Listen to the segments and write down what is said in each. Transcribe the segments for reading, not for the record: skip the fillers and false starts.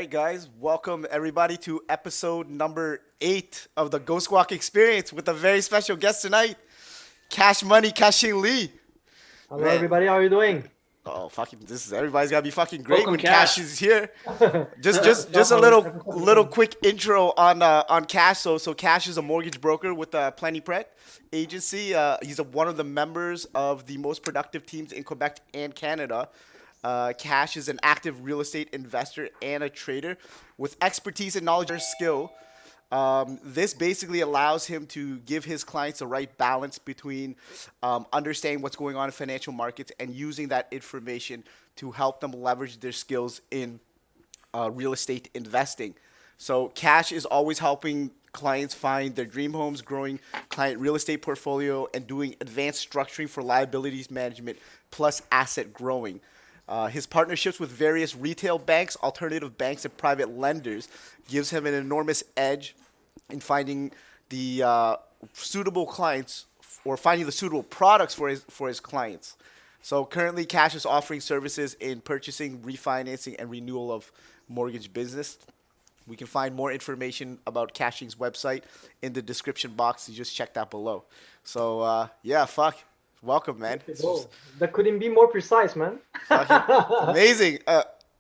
right, guys. Welcome everybody to episode number 8 of the Ghost Squawk Experience with a very special guest tonight, Cash Money, Ka-Shing Li. Hello, Man, everybody. How are you doing? oh fucking, this is everybody's gotta be fucking great Welcome, when Cash Cash. is here. Just a Welcome, little quick intro on Cash. So Cash is a mortgage broker with Planipret agency. He's one of the members of the most productive teams in Quebec and Canada. Cash is an active real estate investor and a trader with expertise and knowledge and skill. This basically allows him to give his clients the right balance between understanding what's going on in financial markets and using that information to help them leverage their skills in real estate investing. So Cash is always helping clients find their dream homes, growing client real estate portfolio, and doing advanced structuring for liabilities management plus asset growing. His partnerships with various retail banks, alternative banks, and private lenders gives him an enormous edge in finding the suitable clients or finding the suitable products for his clients. So currently, Cash is offering services in purchasing, refinancing, and renewal of mortgage business. We can find more information about Ka-Shing's website in the description box. You just check that below. So yeah, fuck. Welcome, man. Whoa, that couldn't be more precise, man. Amazing.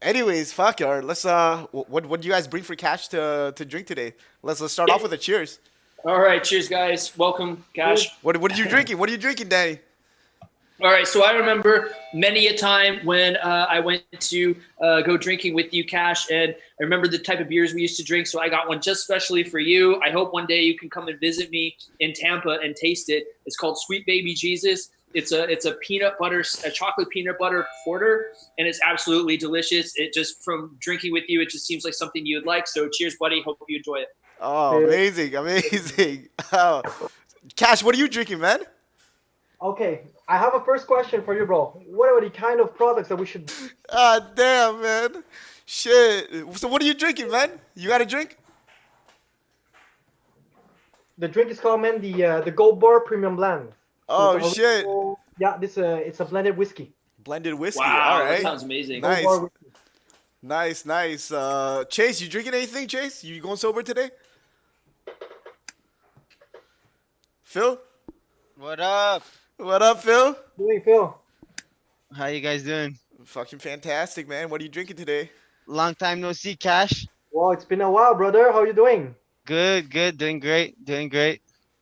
Anyways, fuck, let's what do you guys bring for Cash to drink today? Let's start off with a cheers. All right, cheers, guys. Welcome, Cash. What are you drinking? What are you drinking, Danny? All right, so I remember many a time when I went to go drinking with you, Cash, and I remember the type of beers we used to drink, so I got one just specially for you. I hope one day you can come and visit me in Tampa and taste it. It's called Sweet Baby Jesus. It's a chocolate peanut butter porter, and it's absolutely delicious. It just, from drinking with you, it just seems like something you'd like. So cheers, buddy. Hope you enjoy it. Oh, amazing. Oh. Cash, what are you drinking, man? Okay, I have a first question for you, bro. What are the kind of products that we should? Ah, damn, man. Shit. So what are you drinking, man? You got a drink? The drink is called, man, the Gold Bar Premium Blend. Oh, it's shit. Yeah, it's a blended whiskey. Blended whiskey. Wow, All that right. sounds amazing. Nice. Gold Bar whiskey. Nice. Chase, you drinking anything, Chase? You going sober today? Phil? What up? What up, Phil? Doing, Phil? How you guys doing? Fucking fantastic, man. What are you drinking today? Long time no see, Cash. Well, it's been a while, brother. How you doing? Good, doing great.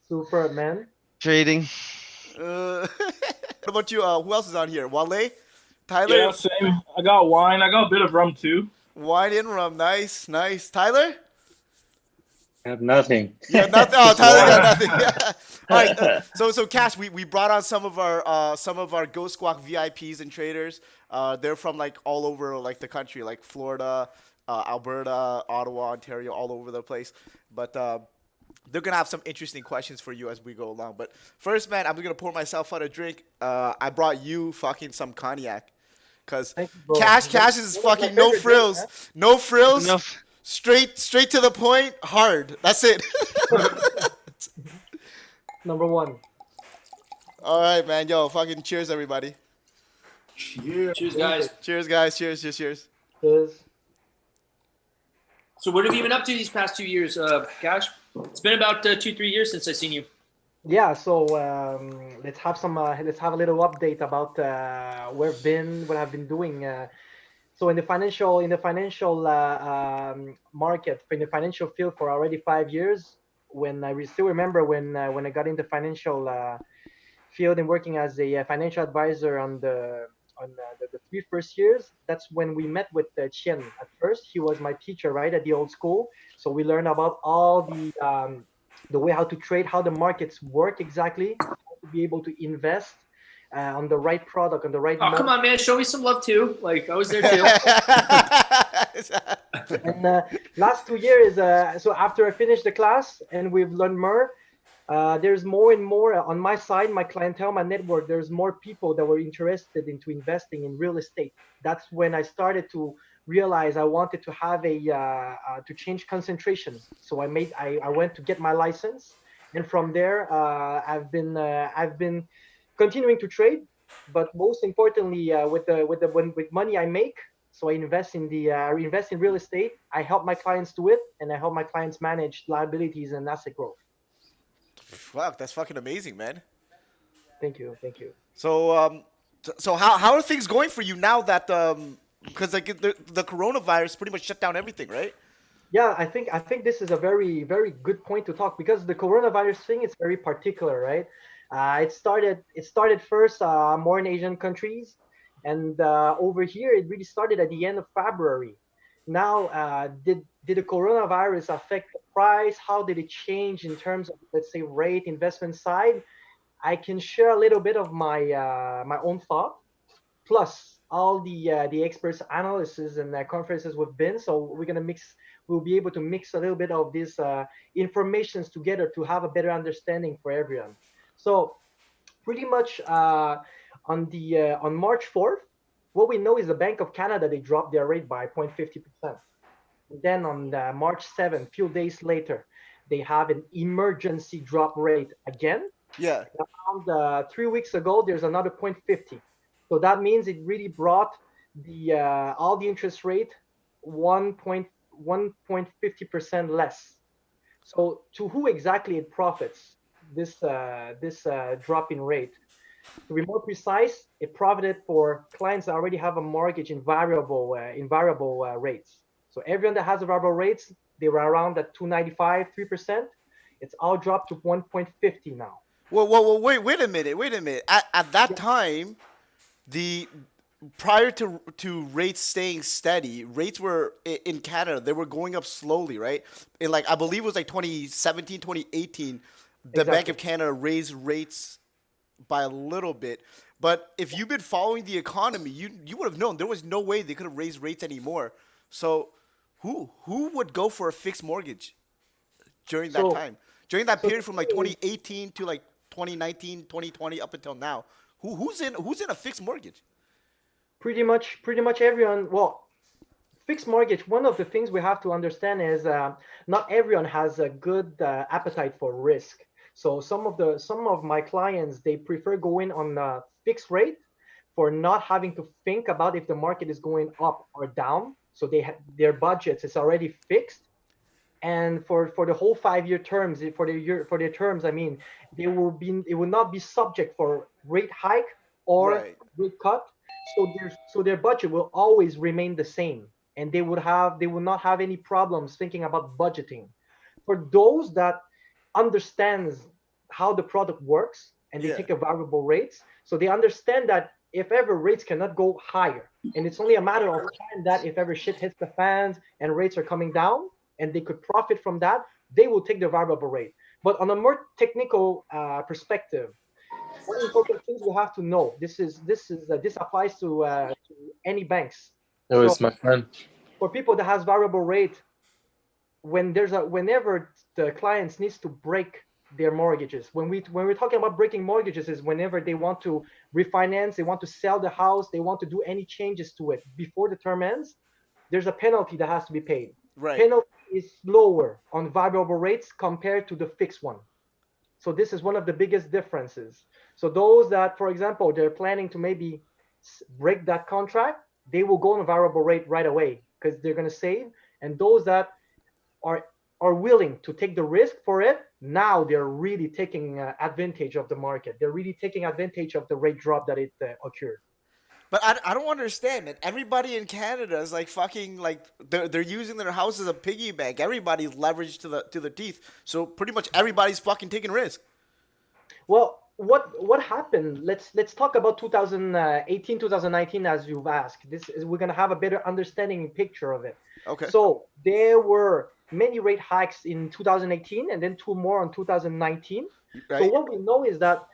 Super, man. Trading. What about you? Who else is on here? Wale? Tyler? Yeah, same. I got wine. I got a bit of rum too. Wine and rum. Nice. Tyler? I have nothing. Yeah, nothing. Oh, Tyler got nothing. Yeah. All right. So Cash, we brought on some of our Ghost Squawk VIPs and traders. They're from like all over like the country, like Florida, Alberta, Ottawa, Ontario, all over the place. But they're gonna have some interesting questions for you as we go along. But first, man, I'm gonna pour myself out a drink. I brought you fucking some cognac, cause Thank you, bro. Cash is One of my fucking no favorite frills, drinks, no frills. No, Straight to the point, hard. That's it. Number one. All right, man. Yo, fucking cheers, everybody. Cheers, guys. Cheers, guys. Cheers. Is So what have you been up to these past 2 years, Cash? It's been about 2-3 years since I've seen you. Yeah, so let's have a little update about where I've been, what I've been doing. So in the financial market, in the financial field for already 5 years. When I still remember when I got into financial field and working as a financial advisor on the 3 first years. That's when we met with Chien. At first, he was my teacher, right, at the old school. So we learned about all the way how to trade, how the markets work exactly, how to be able to invest on the right product, on the right. Oh, come on, man. Show me some love, too. Like, I was there, too. And last 2 years, so after I finished the class and we've learned more, there's more and more on my side, my clientele, my network. There's more people that were interested into investing in real estate. That's when I started to realize I wanted to have to change concentration. So I went to get my license, and from there I've been continuing to trade, but most importantly with money I make. So I invest in real estate. I help my clients do it, and I help my clients manage liabilities and asset growth. Fuck, that's fucking amazing, man. Thank you, thank you. So so how are things going for you now that because like the coronavirus pretty much shut down everything, right? Yeah, I think this is a very good point to talk because the coronavirus thing is very particular, right? It started first more in Asian countries, and over here it really started at the end of February. Now, did the coronavirus affect the price? How did it change in terms of, let's say, rate investment side? I can share a little bit of my own thought, plus all the experts analysis and conferences we've been. So we'll be able to mix a little bit of these informations together to have a better understanding for everyone. So pretty much on March 4th, what we know is the Bank of Canada, they dropped their rate by 0.50%. Then on March 7th, few days later, they have an emergency drop rate again. Yeah. Around 3 weeks ago, there's another 0.50. So that means it really brought the all the interest rate 1.50% less. So to who exactly it profits this drop in rate? To be more precise, it profited for clients that already have a mortgage in variable rates. So everyone that has a variable rates, they were around at 2.95, 3%. It's all dropped to 1.50 now. Well, wait a minute, wait a minute. At that time, the prior to rates staying steady, rates were in Canada, they were going up slowly, right? In like I believe it was like 2017, 2018, the Bank Exactly. of Canada raised rates by a little bit. But if you've been following the economy, you would have known there was no way they could have raised rates anymore. So who would go for a fixed mortgage during that So, time? During that so period from like 2018 to like 2019, 2020 up until now. Who's in a fixed mortgage? pretty much everyone. Well, fixed mortgage. One of the things we have to understand is not everyone has a good appetite for risk. So some of my clients, they prefer going on a fixed rate for not having to think about if the market is going up or down. So their budgets is already fixed, and for the whole 5 year terms, for their terms, I mean, it will not be subject for rate hike or Right. rate cut. So their budget will always remain the same, and they will not have any problems thinking about budgeting. For those that understands how the product works, and they Yeah. take a variable rates, so they understand that if ever rates cannot go higher, and it's only a matter of time that if ever shit hits the fans and rates are coming down, and they could profit from that, they will take the variable rate. But on a more technical perspective, one important things we have to know. This applies to any banks. No, So it's my friend. for people that has variable rate, whenever the clients needs to break their mortgages, when we're talking about breaking mortgages, is whenever they want to refinance, they want to sell the house, they want to do any changes to it before the term ends, there's a penalty that has to be paid. Right. Penalty is lower on variable rates compared to the fixed one. So this is one of the biggest differences. So those that, for example, they're planning to maybe break that contract, they will go on a variable rate right away because they're going to save. And those that are are willing to take the risk for it, now they're really taking advantage of the market. They're really taking advantage of the rate drop that it occurred. But I don't understand, man. Everybody in Canada is like fucking like they're using their house as a piggy bank. Everybody's leveraged to the teeth. So pretty much everybody's fucking taking risk. Well, what happened? Let's talk about 2018, 2019 as you've asked. This is we're gonna have a better understanding and picture of it. Okay. So there were many rate hikes in 2018 and then two more in 2019. So Right. what we know is that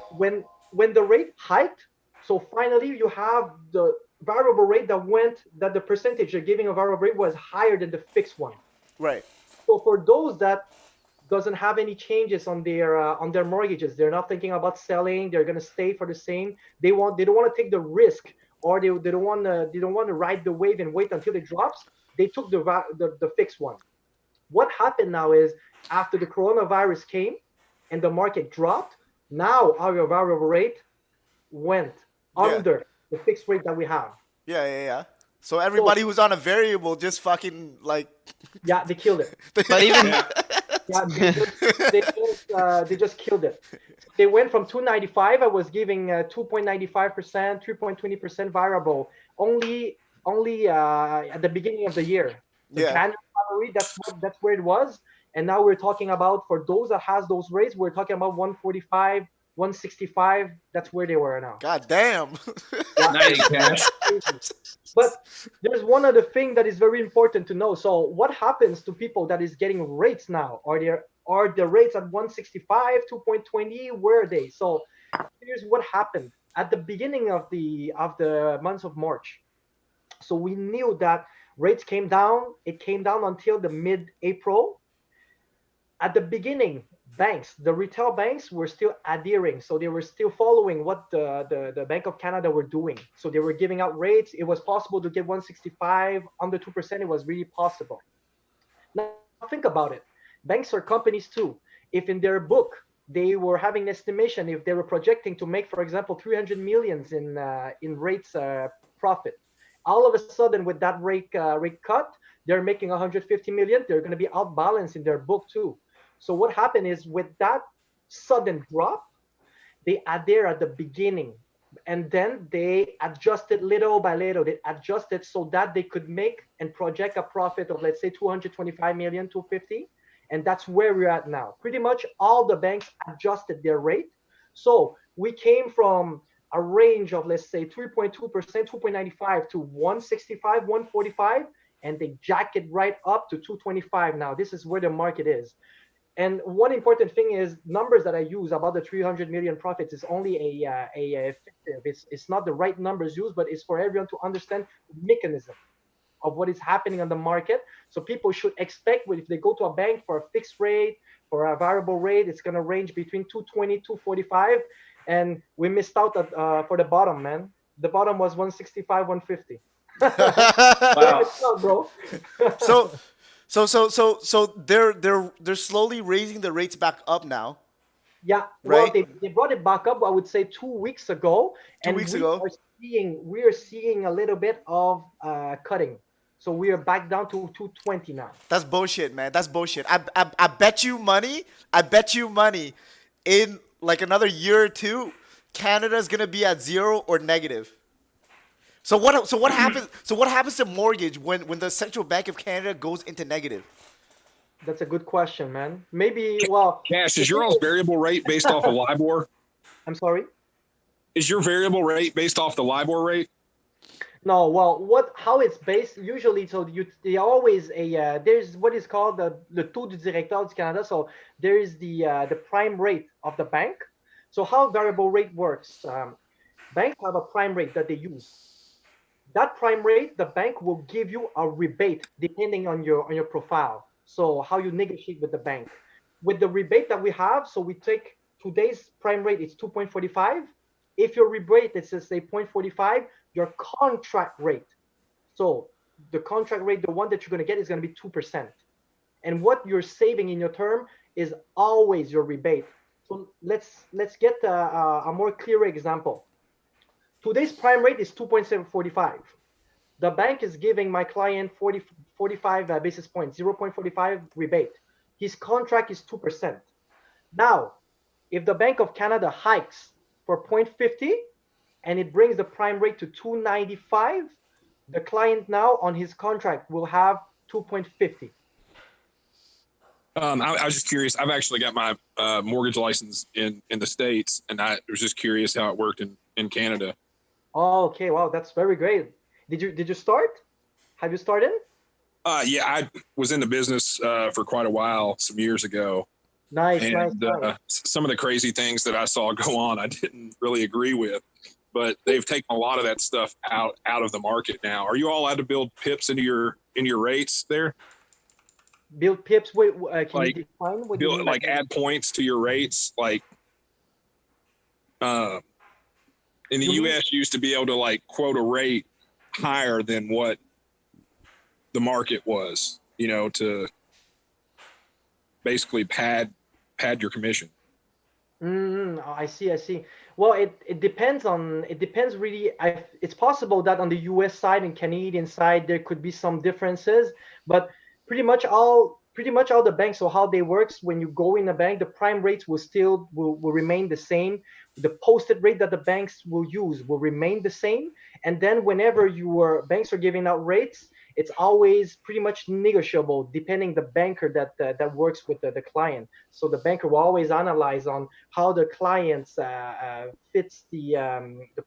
when the rate hiked, so finally you have the variable rate that the percentage they're giving a variable rate was higher than the fixed one. Right. So for those that doesn't have any changes on their mortgages, they're not thinking about selling. They're gonna stay for the same. They don't want to take the risk, or they don't want to ride the wave and wait until it drops. They took the fixed one. What happened now is after the coronavirus came and the market dropped, now our variable rate went Yeah. under the fixed rate that we have. Yeah. Yeah. Yeah. So everybody who's on a variable just fucking like. Yeah, they killed it. But even Yeah, they just killed it. They went from 295. I was giving 2.95%, 3.20% variable only at the beginning of the year. So Yeah. January, February, that's where it was. And now we're talking about, for those that has those rates, we're talking about 145, 165. That's where they were now. God damn. Yeah. Nice, Cash. But there's one other thing that is very important to know. So what happens to people that is getting rates now? Are the rates at 165, 2.20? Where are they? So here's what happened at the beginning of the month of March. So we knew that rates came down. It came down until the mid-April. At the beginning, the retail banks were still adhering. So they were still following what the Bank of Canada were doing. So they were giving out rates. It was possible to get 165, under 2%. It was really possible. Now think about it. Banks are companies too. If in their book they were having an estimation, if they were projecting to make, for example, 300 millions in rates profit, all of a sudden with that rate cut, they're making 150 million. They're going to be out balanced in their book too. So what happened is, with that sudden drop, they adhere at the beginning, and then they adjusted little by little. They adjusted so that they could make and project a profit of, let's say, 225 million, 250, and that's where we're at now. Pretty much all the banks adjusted their rate. So we came from a range of, let's say, 3.2%, 2.95 to 165, 145, and they jack it right up to 225 now. This is where the market is. And one important thing is, numbers that I use about the 300 million profits is only a fictive. It's not the right numbers used, but it's for everyone to understand the mechanism of what is happening on the market. So people should expect, if they go to a bank for a fixed rate, for a variable rate, it's going to range between 220, 245. And we missed out for the bottom, man. The bottom was 165, 150. Wow. Bro. So they're slowly raising the rates back up now. Yeah, well, Right? they brought it back up, I would say 2 weeks ago, 2 weeks ago. We are seeing a little bit of cutting. So we are back down to 220 now. That's bullshit, man. That's bullshit. I bet you money. I bet you money. In like another year or two, Canada's gonna be at zero or negative. So what happens? So what happens to mortgage when the Central Bank of Canada goes into negative? That's a good question, man. Maybe, well, Cash, the is your thing all's variable rate based off of LIBOR? I'm sorry. Is your variable rate based off the LIBOR rate? No, well, how it's based usually, so they always there's what is called the taux du directeur du Canada. So there is the prime rate of the bank. So how variable rate works? Banks have a prime rate that they use. That prime rate, the bank will give you a rebate depending on your profile. So how you negotiate with the bank. With the rebate that we have, so we take today's prime rate, it's 2.45. If your rebate is, say, 0.45, your contract rate. So the contract rate, the one that you're going to get, is going to be 2%. And what you're saving in your term is always your rebate. So let's get a more clear example. Today's prime rate is 2.745. The bank is giving my client 45 basis points, 0.45 rebate. His contract is 2%. Now, if the Bank of Canada hikes for 0.50 and it brings the prime rate to 2.95, the client now on his contract will have 2.50. I was just curious. I've actually got my mortgage license in the States, and I was just curious how it worked in Canada. Oh, okay, wow, that's very great. Did you start? Have you started? Yeah, I was in the business for quite a while, some years ago. Nice, and nice. Some of the crazy things that I saw go on, I didn't really agree with. But they've taken a lot of that stuff out of the market now. Are you all allowed to build pips into your rates there? Build pips. Wait, can Like, you define what you Build mean? like add points to your rates, like in the You mean- U.S. you used to be able to like quote a rate higher than what the market was, to basically pad your commission. I see. I see. Well, it depends on it depends really. It's possible that on the U.S. side and Canadian side there could be some differences, but pretty much all the banks. So how they works when you go in a bank, the prime rates will remain the same. The posted rate that the banks will use will remain the same, and then whenever your banks are giving out rates, it's always pretty much negotiable depending the banker that works with the client. So the banker will always analyze on how the clients fits the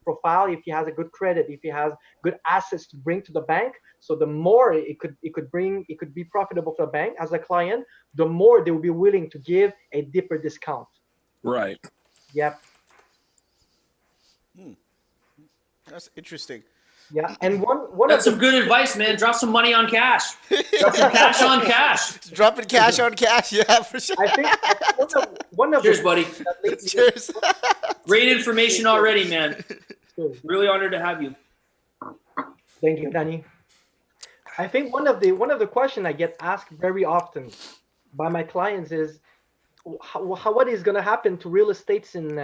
profile, if he has a good credit, if he has good assets to bring to the bank. So the more it could be profitable for the bank as a client, the more they will be willing to give a deeper discount. Right. Yep. That's interesting. Yeah. And one That's of some good advice, man. Drop some money on Cash. Drop some cash on Cash. Dropping cash on cash, yeah, for sure. I think one of Cheers, the buddy. that lately- Cheers. Great information already, man. Cheers. Really honored to have you. Thank you, Danny. I think one of the question I get asked very often by my clients is what is going to happen to real estates in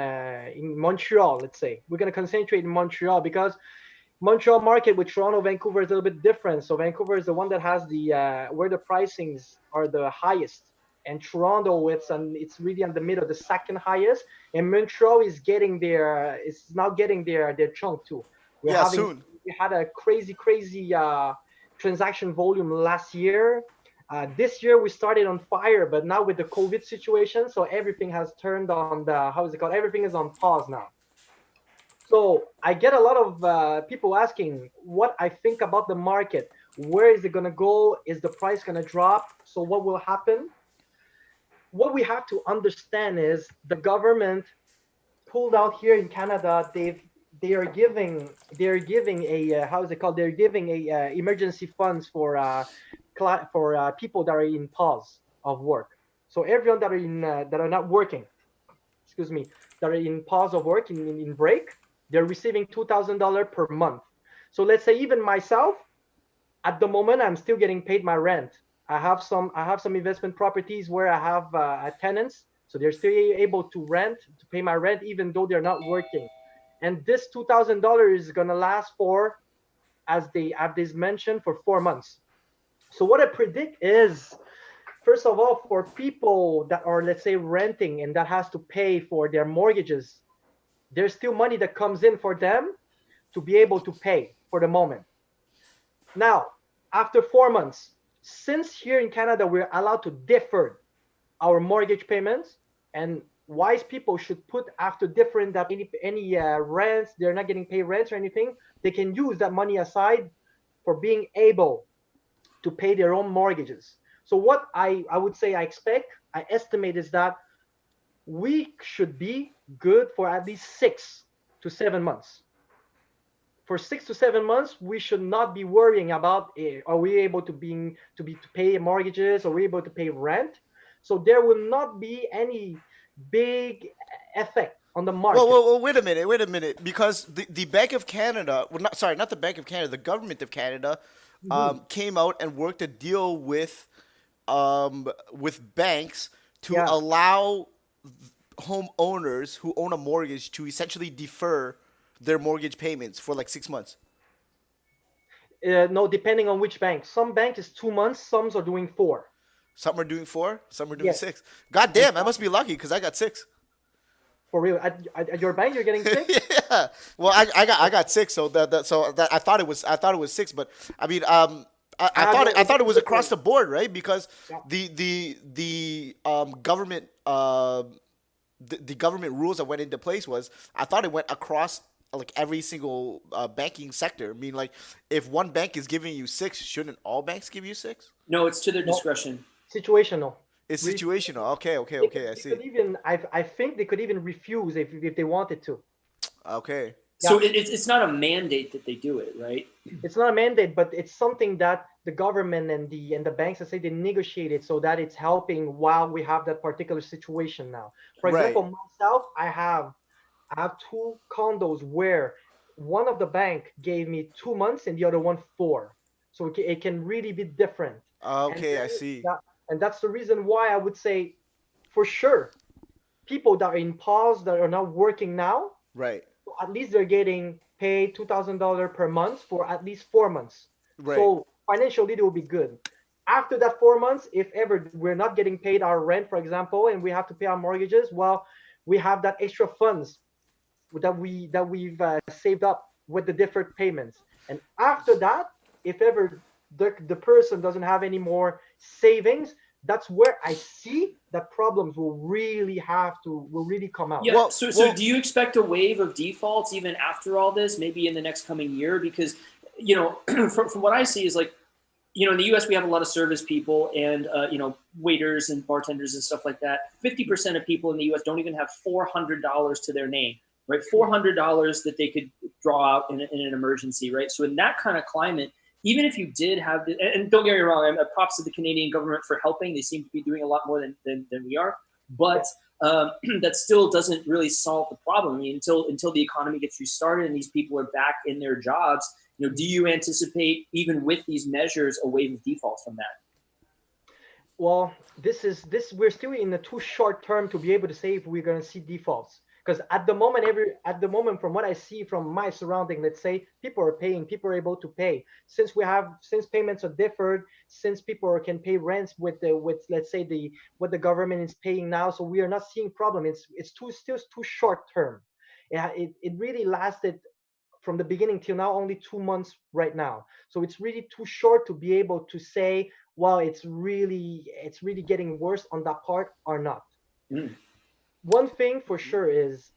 Montreal. Let's say we're going to concentrate in Montreal because Montreal market with Toronto, Vancouver is a little bit different. So Vancouver is the one that has the where the pricings are the highest, and Toronto it's really in the middle, the second highest, and Montreal is getting their is now getting their chunk too. We're Yeah, having soon. we had a crazy transaction volume last year. This year we started on fire, but now with the COVID situation, so everything has turned on the how is it called? Everything is on pause now. So I get a lot of people asking what I think about the market. Where is it gonna go? Is the price gonna drop? So what will happen? What we have to understand is the government pulled out here in Canada. They are giving a how is it called? They're giving a emergency funds for people that are in pause of work. So everyone that are not working, excuse me, that are in pause of work in break, they're receiving $2,000 per month. So let's say even myself, at the moment, I'm still getting paid my rent. I have some investment properties where I have tenants, so they're still able to pay my rent even though they're not working. And this $2,000 is gonna last for, as they have this mentioned, for 4 months. So what I predict is, first of all, for people that are, let's say, renting and that has to pay for their mortgages, there's still money that comes in for them to be able to pay for the moment. Now, after 4 months, since here in Canada we're allowed to defer our mortgage payments, and wise people should put after different that any rents, they're not getting paid rents or anything, they can use that money aside for being able to pay their own mortgages. So what I would say I estimate is that we should be good for at least 6 to 7 months. For 6 to 7 months, we should not be worrying about are we able to pay mortgages, are we able to pay rent. So there will not be any big effect on the market. Well, wait a minute, because the Bank of Canada, well, not the Bank of Canada, the government of Canada, came out and worked a deal with banks to Yeah. allow homeowners who own a mortgage to essentially defer their mortgage payments for like 6 months. No, depending on which bank. Some bank is 2 months, some are doing 4. Some are doing 4, some are doing Yes. 6. God damn, I must be lucky because I got 6. For real, at your bank, you're getting 6. Yeah. Well, I got 6, so that I thought it was 6, but I mean, I thought it was across the board, right? Because Yeah. the government the government rules that went into place was, I thought it went across like every single banking sector. I mean, like, if one bank is giving you 6, shouldn't all banks give you 6? No, it's to their No. discretion. Situational. It's Really? situational. Okay, I They see. could even, I think they could even refuse if they wanted to. Okay. So it's not a mandate that they do it, right? It's not a mandate, but it's something that the government and the banks, I say, they negotiated so that it's helping while we have that particular situation now. For Right. example, myself, I have 2 condos where one of the bank gave me 2 months and the other one 4. So it can really be different. Okay, I And see. and that's the reason why I would say, for sure, people that are in pause that are not working now, Right. at least they're getting paid $2,000 per month for at least 4 months. Right. So financially, it will be good. After that 4 months, if ever we're not getting paid our rent, for example, and we have to pay our mortgages, well, we have that extra funds that we've saved up with the deferred payments. And after that, if ever the person doesn't have any more savings, that's where I see that problems will really come out. Yeah. Well- so well- do you expect a wave of defaults even after all this, maybe in the next coming year? Because, from what I see is like, in the U.S. we have a lot of service people and waiters and bartenders and stuff like that. 50% of people in the U.S. don't even have $400 to their name, right? $400 that they could draw out in an emergency, right? So in that kind of climate, even if you did have and don't get me wrong, I'm props to the Canadian government for helping. They seem to be doing a lot more than we are, but that still doesn't really solve the problem. I mean, until the economy gets restarted and these people are back in their jobs, do you anticipate, even with these measures, a wave of defaults from that? Well, we're still in the too short term to be able to say if we're going to see defaults. Because at the moment, from what I see from my surrounding, let's say people are paying, people are able to pay. Since payments are deferred, since people can pay rents with let's say what the government is paying now, so we are not seeing problem. It's still too short term. It really lasted from the beginning till now only 2 months right now. So it's really too short to be able to say, well, it's really getting worse on that part or not. Mm. One thing for sure is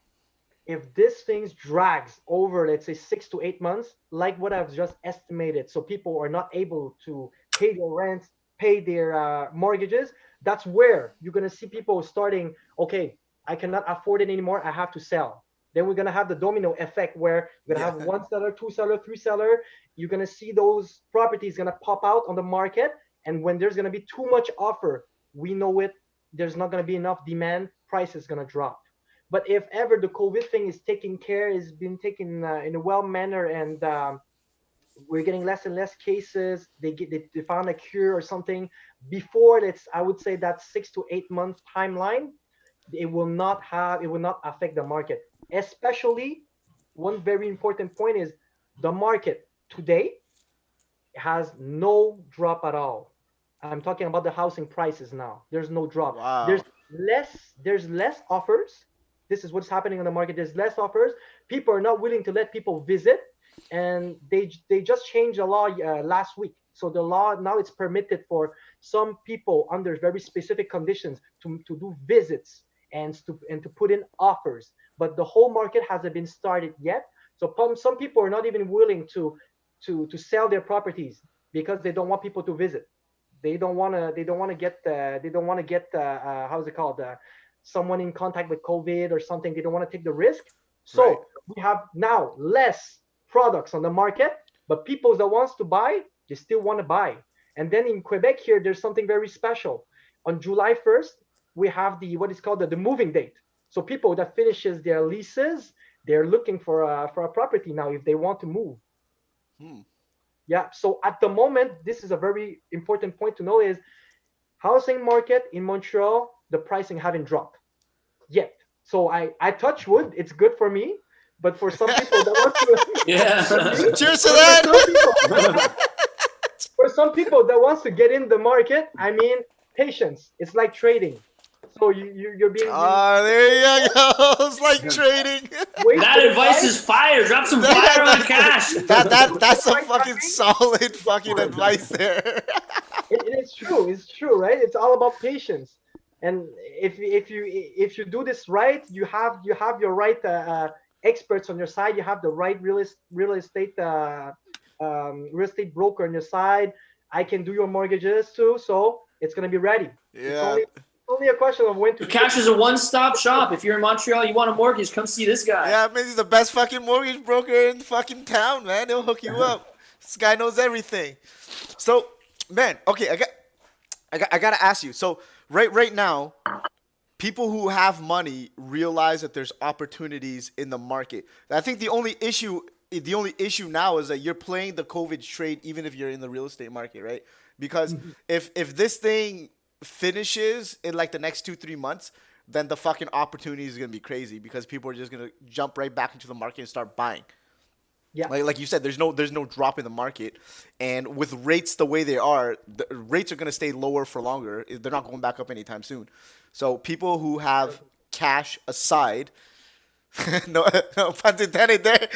if this thing drags over, let's say 6 to 8 months, like what I've just estimated, so people are not able to pay their rent, pay their mortgages, that's where you're going to see people starting, okay, I cannot afford it anymore, I have to sell. Then we're going to have the domino effect where you're going to have one seller, two seller, three seller. You're going to see those properties going to pop out on the market. And when there's going to be too much offer, we know it, there's not going to be enough demand, price is going to drop. But if ever the COVID thing is been taken in a well manner, and we're getting less and less cases, they found a cure or something before, I would say that 6 to 8 month timeline, it will not affect the market. Especially, one very important point is the market today has no drop at all. I'm talking about the housing prices now. There's no drop. Wow. There's less offers. This is what's happening on the market. There's less offers. People are not willing to let people visit, and they just changed the law last week. So the law now, it's permitted for some people under very specific conditions to do visits and to put in offers. But the whole market hasn't been started yet. So some people are not even willing to sell their properties because they don't want people to visit. They don't want to get how's it called, someone in contact with COVID or something. They don't want to take the risk. So Right. we have now less products on the market, but people that wants to buy, they still want to buy. And then in Quebec here, there's something very special. On July 1st, we have what is called the moving date. So people that finishes their leases, they're looking for a property now if they want to move. Yeah. So at the moment, this is a very important point to know is housing market in Montreal, the pricing haven't dropped yet. So I touch wood, it's good for me. But for some people that want to Cheers to that. for some people that wants to get in the market, I mean, patience. It's like trading. So you're being There you go. It's like trading. That advice is fire. Drop some fire on Cash. That's some fucking solid fucking advice there. It's true. It's true, right? It's all about patience. And if you do this right, you have your right experts on your side. You have the right real estate broker on your side. I can do your mortgages too, so it's gonna be ready. Yeah. It's only a question of when to. Cash is a one-stop shop. If you're in Montreal, you want a mortgage, come see this guy. Yeah, man, he's the best fucking mortgage broker in fucking town, man. He'll hook you up. This guy knows everything. So, man, okay, I gotta ask you. So, right now, people who have money realize that there's opportunities in the market. I think the only issue now is that you're playing the COVID trade, even if you're in the real estate market, right? Because if this thing finishes in like the next 2-3 months, then the fucking opportunity is gonna be crazy because people are just gonna jump right back into the market and start buying. Yeah. Like you said, there's no drop in the market, and with rates the way they are, the rates are gonna stay lower for longer. They're not going back up anytime soon. So people who have cash aside, no, no pun intended there.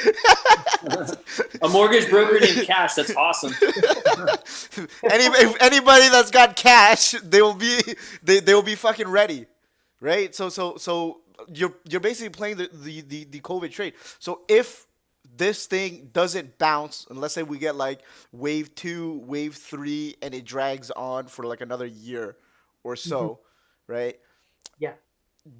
A mortgage broker named Cash. That's awesome. If anybody that's got cash, they will be fucking ready, right? So you're basically playing the COVID trade. So if this thing doesn't bounce, and let's say we get like wave 2, wave 3, and it drags on for like another year or so, right? Yeah.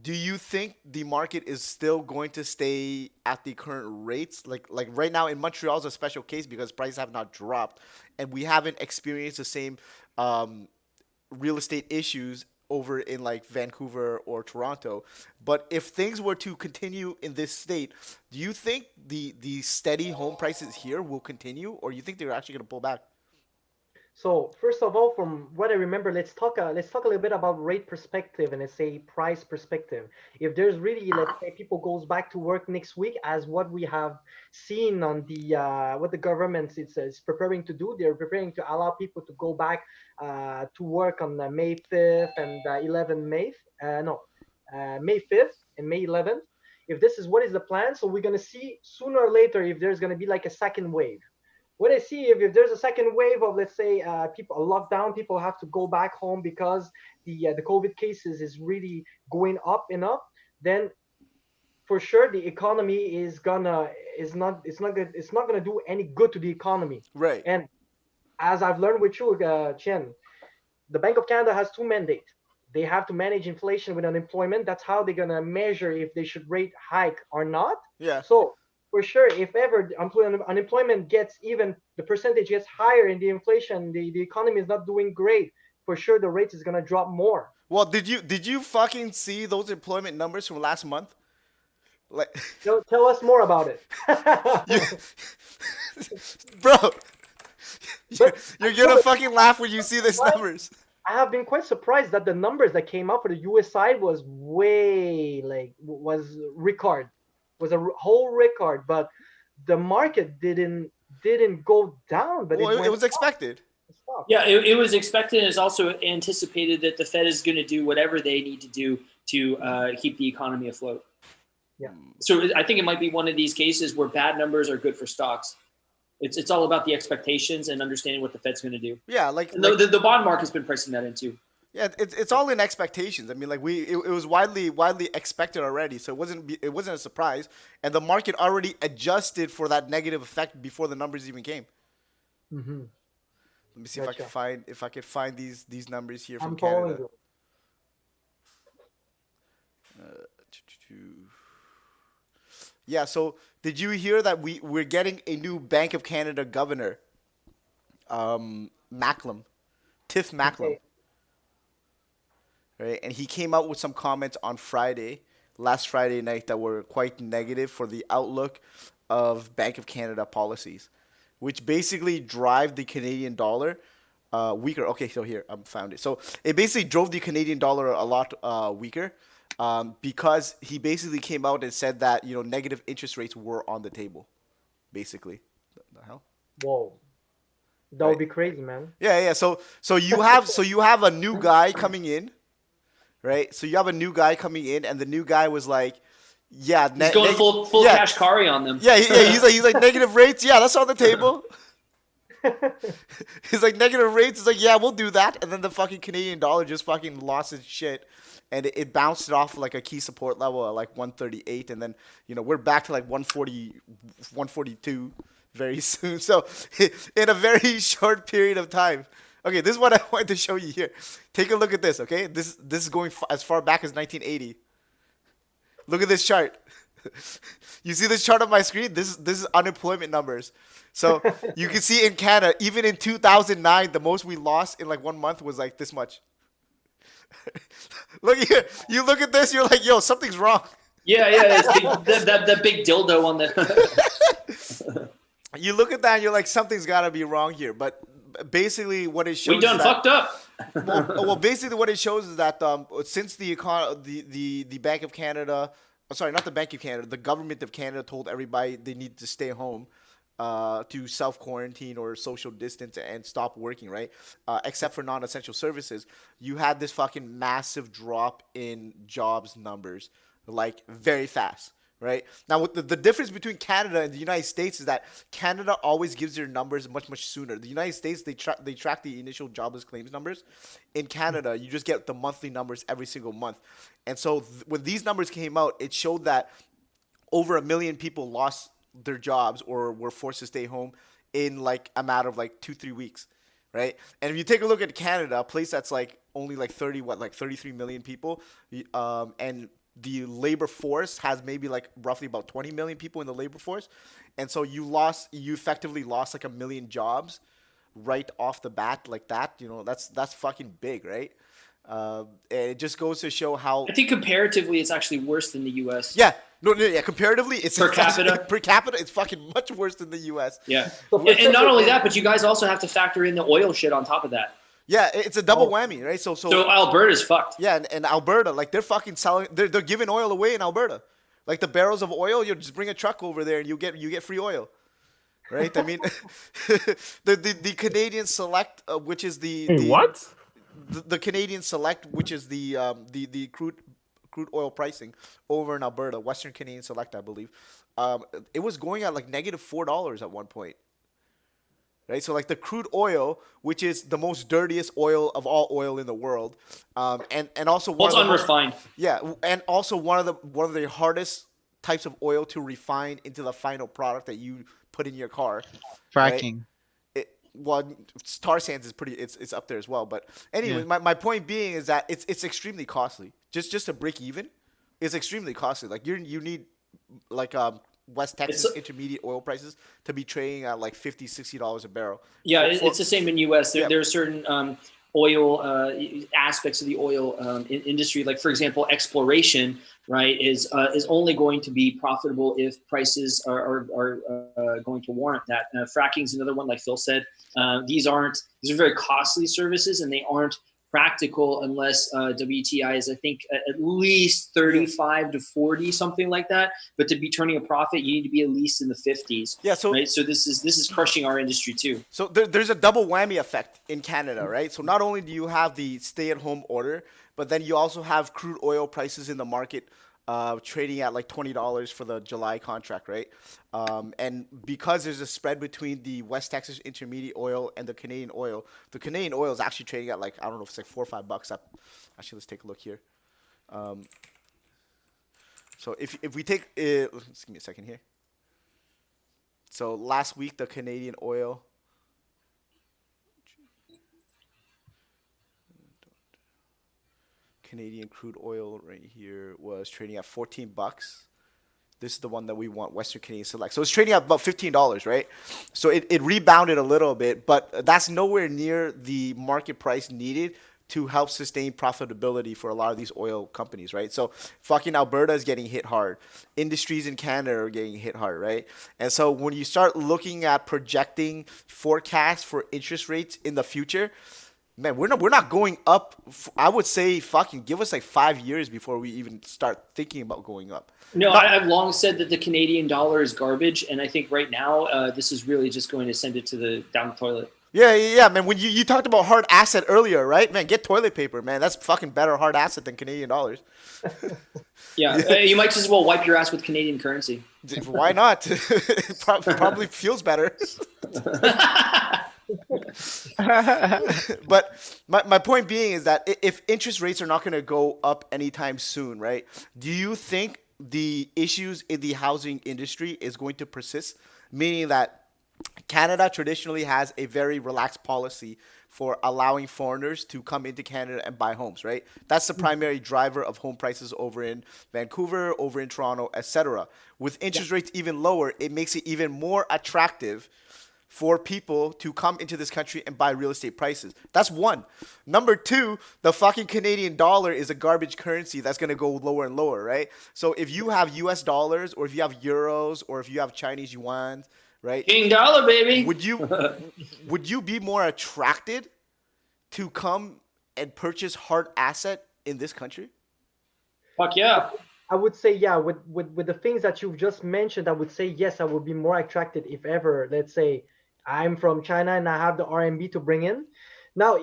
Do you think the market is still going to stay at the current rates? Like right now in Montreal is a special case because prices have not dropped, and we haven't experienced the same real estate issues over in like Vancouver or Toronto. But if things were to continue in this state, do you think the steady home prices here will continue, or you think they're actually going to pull back? So first of all, from what I remember, let's talk a little bit about rate perspective and let's say price perspective. If there's really, let's say, people goes back to work next week, as what we have seen on the what the government is preparing to do, they're preparing to allow people to go back to work on May 5th and 11th May, May 5th and May 11th. If this is what is the plan, so we're gonna see sooner or later if there's gonna be like a second wave. What I see, if there's a second wave of, let's say, people a lockdown, people have to go back home because the COVID cases is really going up and up, then for sure the economy is not gonna do any good to the economy. Right. And as I've learned with you, Chen, the Bank of Canada has two mandates. They have to manage inflation with unemployment. That's how they're gonna measure if they should rate hike or not. Yeah. So for sure, if ever unemployment gets even, the percentage gets higher in the inflation, the economy is not doing great, for sure the rate is going to drop more. Well, did you fucking see those employment numbers from last month? Like, Tell us more about it. bro, you're gonna fucking laugh when you see these numbers. I have been quite surprised that the numbers that came up for the US side was was record. Was a whole record, but the market didn't go down, but well, it was expected. Yeah, it was expected, and it's also anticipated that the Fed is going to do whatever they need to do to keep the economy afloat. Yeah. So I think it might be one of these cases where bad numbers are good for stocks. It's all about the expectations and understanding what the Fed's going to do. Yeah, the bond market's been pricing that in too. Yeah, it's all in expectations. I mean, like it was widely expected already, so it wasn't a surprise, and the market already adjusted for that negative effect before the numbers even came. Mm-hmm. Let me see if I can find these numbers here from I'm following Canada. you. Yeah. So did you hear that we're getting a new Bank of Canada governor, Macklem, Tiff Macklem. Okay. Right, and he came out with some comments on last Friday night, that were quite negative for the outlook of Bank of Canada policies, which basically drive the Canadian dollar weaker. Okay, so here I found it. So it basically drove the Canadian dollar a lot weaker because he basically came out and said that negative interest rates were on the table, basically. The hell? Whoa. That would be crazy, man. Yeah. So you have a new guy coming in. Right, so you have a new guy coming in, and the new guy was like, "Yeah, he's going full cash carry on them." Yeah, he's like negative rates. Yeah, that's on the table. He's like negative rates. He's like, yeah, we'll do that. And then the fucking Canadian dollar just fucking lost its shit, and it bounced it off like a key support level at like 138, and then we're back to like 140, 142 very soon. So in a very short period of time. Okay, this is what I wanted to show you here. Take a look at this, okay? This is going as far back as 1980. Look at this chart. You see this chart on my screen? This is unemployment numbers. So you can see in Canada, even in 2009, the most we lost in like 1 month was like this much. Look here. You look at this, you're like, yo, something's wrong. Yeah, it's the big dildo on the. You look at that and you're like, something's got to be wrong here. But basically, what it shows. We done fucked up. Well, basically, what it shows is that since the Bank of Canada, sorry, not the Bank of Canada, the government of Canada told everybody they need to stay home, to self quarantine or social distance and stop working, right? Except for non-essential services, you had this fucking massive drop in jobs numbers, like very fast. Right now, what the difference between Canada and the United States is that Canada always gives their numbers much sooner. The United States, they track the initial jobless claims numbers. In Canada, you just get the monthly numbers every single month. And so when these numbers came out, it showed that over 1 million people lost their jobs or were forced to stay home in like a matter of like 2-3 weeks, right? And if you take a look at Canada, a place that's like only like 33 million people, and the labor force has maybe like roughly about 20 million people in the labor force, and so you effectively lost like 1 million jobs right off the bat like that. You know, that's fucking big, right? And it just goes to show how I think comparatively, it's actually worse than the U.S. yeah. No, yeah. Comparatively, it's Per capita? per capita, it's fucking much worse than the U.S. Yeah, So and not only that, but you guys also have to factor in the oil shit on top of that. Yeah, it's a double whammy, right? So Alberta's fucked. yeah, and Alberta, like they're fucking selling, they're giving oil away in Alberta, like the barrels of oil. You just bring a truck over there and you get free oil, right? I mean, the Canadian Select, which is What? the Canadian Select, which is the crude oil pricing over in Alberta, Western Canadian Select, I believe. It was going at like -$4 at one point. Right, so like the crude oil, which is the most dirtiest oil of all oil in the world, and also Well, it's unrefined. and also one of the hardest types of oil to refine into the final product that you put in your car. right? Fracking. Well, tar sands is it's up there as well. But anyway, my point being is that it's extremely costly. Just to break even, is extremely costly. Like you need like West Texas intermediate oil prices to be trading at like $50-$60 a barrel. Yeah, it's the same in U.S. There are certain oil aspects of the oil industry, like for example, exploration, right, is only going to be profitable if prices are going to warrant that. Fracking is another one, like Phil said. These are very costly services, and they aren't practical unless WTI is, I think, at least 35 to 40, something like that. But to be turning a profit, you need to be at least in the 50s. Yeah. So right? So this is crushing our industry too. So there's a double whammy effect in Canada, right? So not only do you have the stay-at-home order, but then you also have crude oil prices in the market trading at like $20 for the July contract, right? And because there's a spread between the West Texas Intermediate oil and the Canadian oil is actually trading at like, I don't know if it's like $4 or $5. Actually, let's take a look here. So if we take, just give me a second here. So last week, the Canadian oil, Canadian crude oil right here was trading at $14. This is the one that we want, Western Canadian Select. So it's trading at about $15, right? So it rebounded a little bit, but that's nowhere near the market price needed to help sustain profitability for a lot of these oil companies, right? So fucking Alberta is getting hit hard. Industries in Canada are getting hit hard, right? And so when you start looking at projecting forecasts for interest rates in the future, man, we're not going up. I would say fucking give us like 5 years before we even start thinking about going up. No, I've long said that the Canadian dollar is garbage, and I think right now this is really just going to send it to down the toilet. Yeah, man. When you talked about hard asset earlier, right? Man, get toilet paper, man. That's fucking better hard asset than Canadian dollars. Yeah, you might just as well wipe your ass with Canadian currency. Why not? It probably feels better. But my point being is that if interest rates are not going to go up anytime soon, right? Do you think the issues in the housing industry is going to persist? Meaning that Canada traditionally has a very relaxed policy for allowing foreigners to come into Canada and buy homes, right? That's the primary driver of home prices over in Vancouver, over in Toronto, etc. With interest rates even lower, it makes it even more attractive for people to come into this country and buy real estate prices. That's one. Number two, the fucking Canadian dollar is a garbage currency that's going to go lower and lower, right? So if you have US dollars or if you have euros or if you have Chinese yuan, right? King dollar, baby. Would you be more attracted to come and purchase hard asset in this country? Fuck yeah. I would say yeah. With the things that you've just mentioned, I would say yes. I would be more attracted if ever. Let's say I'm from China and I have the RMB to bring in. Now,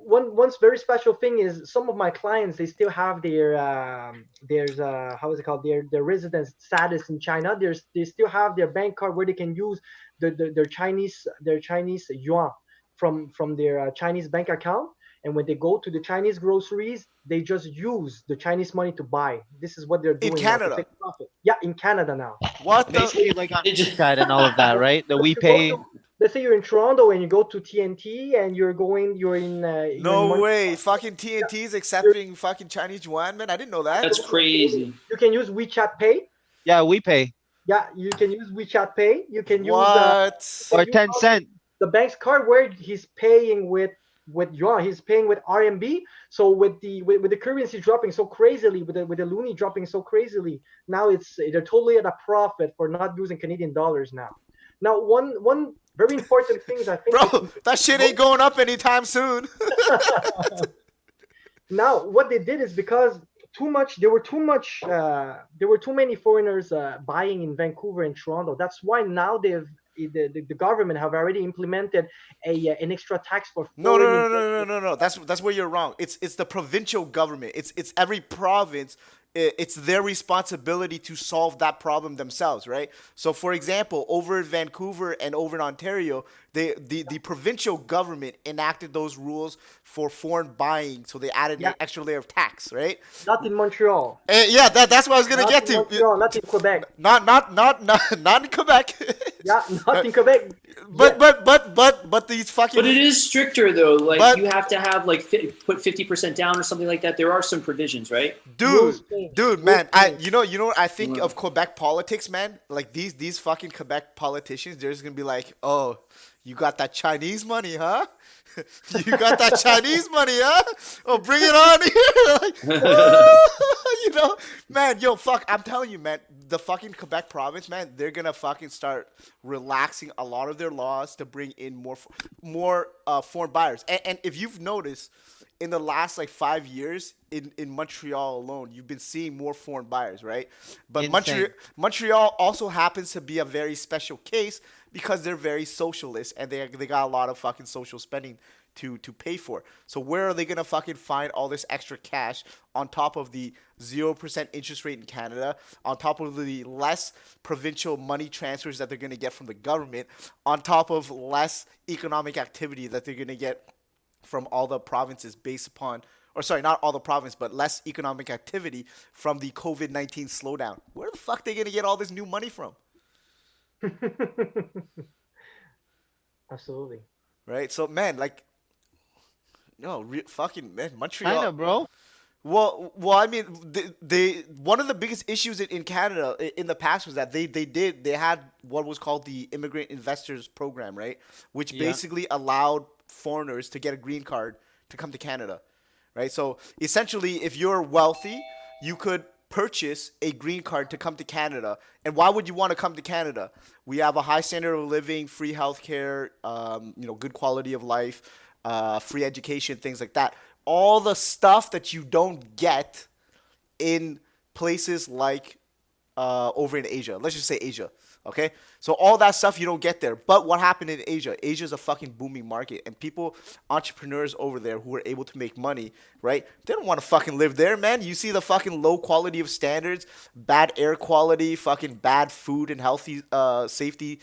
one very special thing is some of my clients they still have there's how is it called their residence status in China. They still have their bank card where they can use their Chinese yuan from their Chinese bank account. And when they go to the Chinese groceries, they just use the Chinese money to buy. This is what they're In doing now to Canada? take profit. Yeah, in Canada now. What the? Basically, like on It just- side and all of that, right? The we You go pay. to- let's say you're in Toronto and you go to TNT and you're in No Montreal. way. Fucking TNT's accepting fucking Chinese yuan, man. I didn't know that. That's crazy. You can use WeChat Pay. Yeah, we pay. Yeah, you can use WeChat Pay. You can use What? Or you 10 also- cent. the bank's card where he's paying with yuan, he's paying with RMB. So with the currency dropping so crazily, with the loonie dropping so crazily, now they're totally at a profit for not using Canadian dollars now. Now one very important thing is I think Bro, that shit ain't going up anytime soon. now what they did is because there were too many foreigners buying in Vancouver and Toronto. That's why now the government have already implemented an extra tax for No, foreign no, no, no, investors. no, no, no. That's where you're wrong. It's the provincial government. It's every province. It's their responsibility to solve that problem themselves, right? So, for example, over in Vancouver and over in Ontario, the provincial government enacted those rules for foreign buying, so they added Yeah. an extra layer of tax, right? Not in Montreal. Yeah, that's what I was gonna Not get in to. Montreal, not in Quebec. Not in Quebec. Yeah, not in Quebec. But these fucking. But it is stricter though. Like But- you have to have like put 50% down or something like that. There are some provisions, right? Rules Dude, change. dude, Rules man, change. you know what I think of Quebec politics, man? Like these fucking Quebec politicians, they're just gonna be like, oh, you got that Chinese money, huh? You got that Chinese money, huh? Oh, bring it on here. Like, you know, man, yo, fuck, I'm telling you, man, the fucking Quebec province, man, they're gonna fucking start relaxing a lot of their laws to bring in more foreign buyers. And if you've noticed, in the last like 5 years in Montreal alone, you've been seeing more foreign buyers, right? But Insane. Montreal also happens to be a very special case because they're very socialist and they got a lot of fucking social spending to pay for. So where are they gonna fucking find all this extra cash on top of the 0% interest rate in Canada, on top of the less provincial money transfers that they're gonna get from the government, on top of less economic activity that they're gonna get from all the provinces based upon, or sorry, not all the province, but less economic activity from the COVID-19 slowdown. Where the fuck they gonna get all this new money from? Absolutely. Right? So, man, like, no, fucking, man, Montreal. China, bro. Well, I mean, they one of the biggest issues in Canada in the past was that they had what was called the Immigrant Investors Program, right? Which Yeah. basically allowed foreigners to get a green card to come to Canada, right? So essentially, if you're wealthy, you could purchase a green card to come to Canada. And why would you want to come to Canada? We have a high standard of living, free healthcare, good quality of life, free education, things like that. All the stuff that you don't get in places like over in Asia. Let's just say Asia, okay? So all that stuff you don't get there. But what happened in Asia? Asia's a fucking booming market, and people, entrepreneurs over there who are able to make money, right? They don't want to fucking live there, man. You see the fucking low quality of standards, bad air quality, fucking bad food and healthy safety,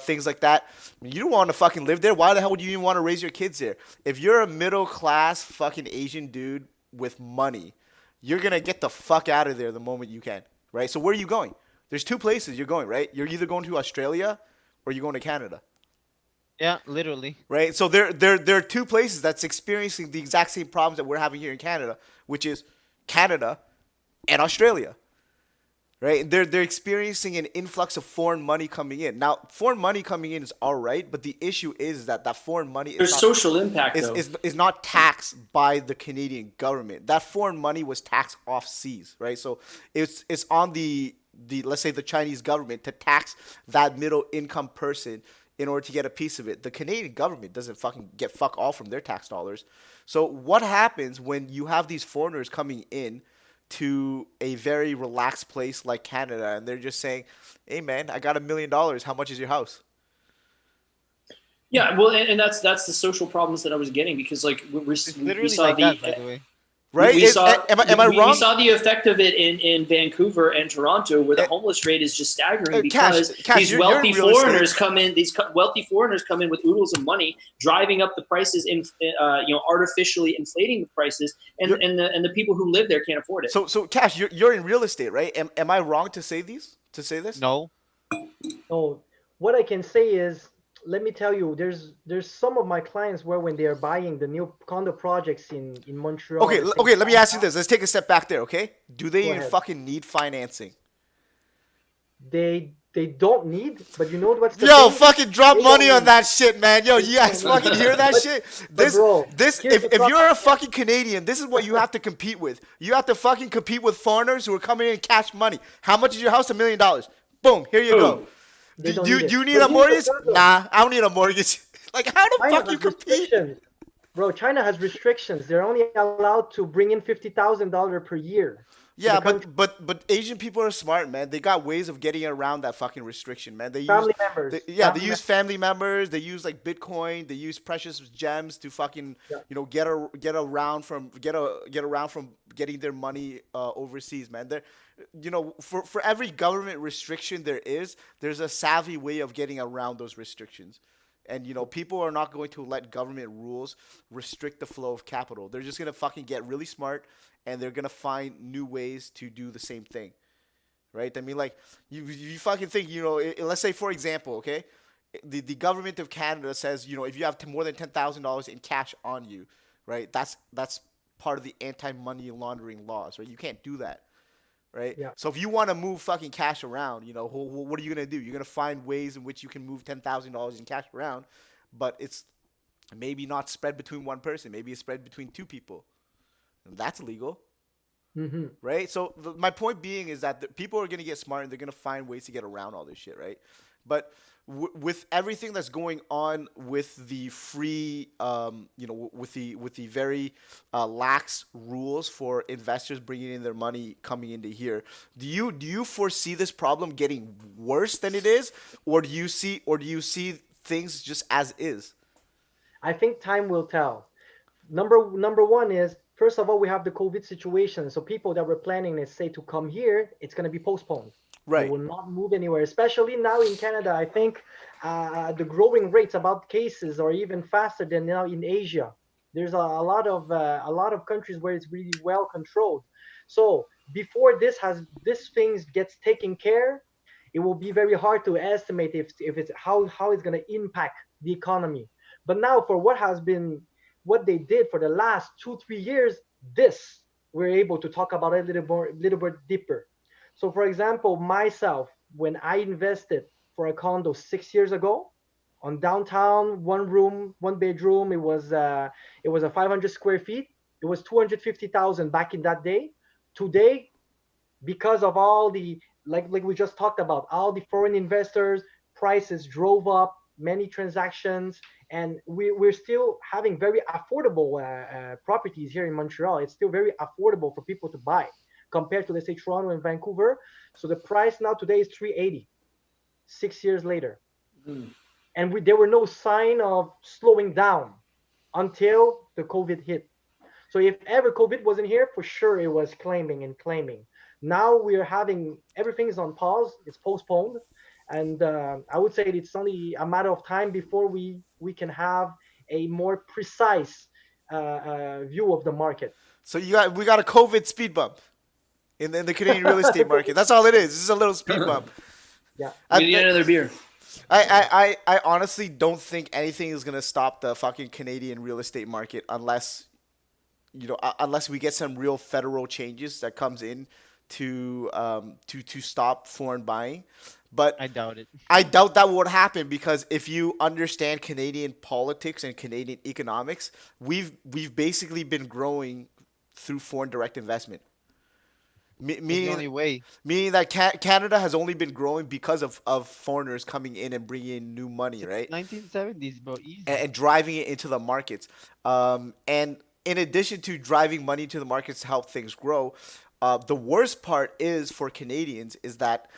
things like that. You don't want to fucking live there. Why the hell would you even want to raise your kids there? If you're a middle class fucking Asian dude with money, you're gonna get the fuck out of there the moment you can, right? So where are you going? There's two places you're going, right? You're either going to Australia or you're going to Canada, Yeah, literally. right? So there are two places that's experiencing the exact same problems that we're having here in Canada, which is Canada and Australia, right? They're experiencing an influx of foreign money coming in. Now, foreign money coming in is all right, but the issue is that foreign money is There's not, social impact though. is not taxed by the Canadian government. That foreign money was taxed off seas, right? So it's on the let's say the Chinese government to tax that middle income person in order to get a piece of it. The Canadian government doesn't fucking get fuck all from their tax dollars. So what happens when you have these foreigners coming in to a very relaxed place like Canada and they're just saying, "Hey man, I got $1 million. How much is your house?" Yeah, well, and that's the social problems that I was getting, because like we It's literally saw like the that, by the way. Right? we saw Am I we wrong? saw the effect of it in Vancouver and Toronto, where the Uh, homeless rate is just staggering Cash, because Cash, these you're in wealthy real estate. foreigners come in. These wealthy foreigners come in with oodles of money, driving up the prices, artificially inflating the prices, and the people who live there can't afford it. So Cash, you're in real estate, right? Am I wrong to say these? To say this? No. So what I can say is, let me tell you, there's some of my clients where when they are buying the new condo projects in Montreal. Okay, the same okay. Let me ask you downtown, this. Let's take a step back there. Okay? Do they Go even ahead. fucking need financing? They don't need, but you know what's the Yo, thing? fucking drop They money don't on need. that shit, man. Yo, you guys don't need. fucking hear that But- shit? but bro, This, here's if the you're a problem. fucking Canadian, this is what you have to compete with. You have to fucking compete with foreigners who are coming in and cash money. How much is your house? $1 million. Boom, here you go. They Do don't you need it. you need But a here's the mortgage? problem. Nah, I don't need a mortgage. Like, how the China fuck you has compete? restrictions. Bro, China has restrictions. They're only allowed to bring in $50,000 per year. to Yeah, the country. but Asian people are smart, man. They got ways of getting around that fucking restriction, man. They use Family members. they use family members. They use like Bitcoin. They use precious gems to fucking Yeah. get around from getting their money overseas, man. They're for every government restriction there's a savvy way of getting around those restrictions. And people are not going to let government rules restrict the flow of capital. They're just gonna fucking get really smart, and they're gonna find new ways to do the same thing, right? I mean, like you fucking think, let's say for example, okay, the government of Canada says, if you have more than $10,000 in cash on you, right? That's part of the anti-money laundering laws, right? You can't do that. Right? Yeah. So if you want to move fucking cash around, what are you gonna do? You're gonna find ways in which you can move $10,000 in cash around, but it's maybe not spread between one person. Maybe it's spread between two people. And that's illegal, Mm-hmm. right? So my point being is that people are gonna get smart and they're gonna find ways to get around all this shit, right? But with everything that's going on with the free, with the very lax rules for investors bringing in their money coming into here, do you foresee this problem getting worse than it is, or do you see things just as is? I think time will tell. Number one is, first of all, we have the COVID situation. So people that were planning, let's say, to come here, it's going to be postponed. Right. They will not move anywhere, especially now in Canada. I think the growing rates about cases are even faster than now in Asia. There's a lot of countries where it's really well controlled. So before this things gets taken care, it will be very hard to estimate if it's how it's going to impact the economy. But now for what they did for the last 2-3 years, this we're able to talk about it a little bit deeper. So, for example, myself, when I invested for a condo 6 years ago on downtown, one room, one bedroom, it was a 500 square feet. It was 250,000 back in that day. Today, because of all the like we just talked about, all the foreign investors, prices drove up, many transactions, and we're still having very affordable properties here in Montreal. It's still very affordable for people to buy compared to, let's say, Toronto and Vancouver. So the price now today is 380, 6 years later. And there were no sign of slowing down until the COVID hit. So if ever COVID wasn't here, for sure it was claiming. Now we are having, everything is on pause, it's postponed. And I would say it's only a matter of time before we can have a more precise view of the market. So we got a COVID speed bump in the Canadian real estate market. That's all it is. This is a little speed bump. Yeah. We need another beer. I honestly don't think anything is gonna stop the fucking Canadian real estate market unless we get some real federal changes that comes in to stop foreign buying. But I doubt it. I doubt that would happen, because if you understand Canadian politics and Canadian economics, we've basically been growing through foreign direct investment. That's the Meaning, only way. meaning that Canada has only been growing because of foreigners coming in and bringing in new money, Since right? 1970s, bro. And Easy. driving it into the markets. And in addition to driving money into the markets to help things grow, the worst part is for Canadians is that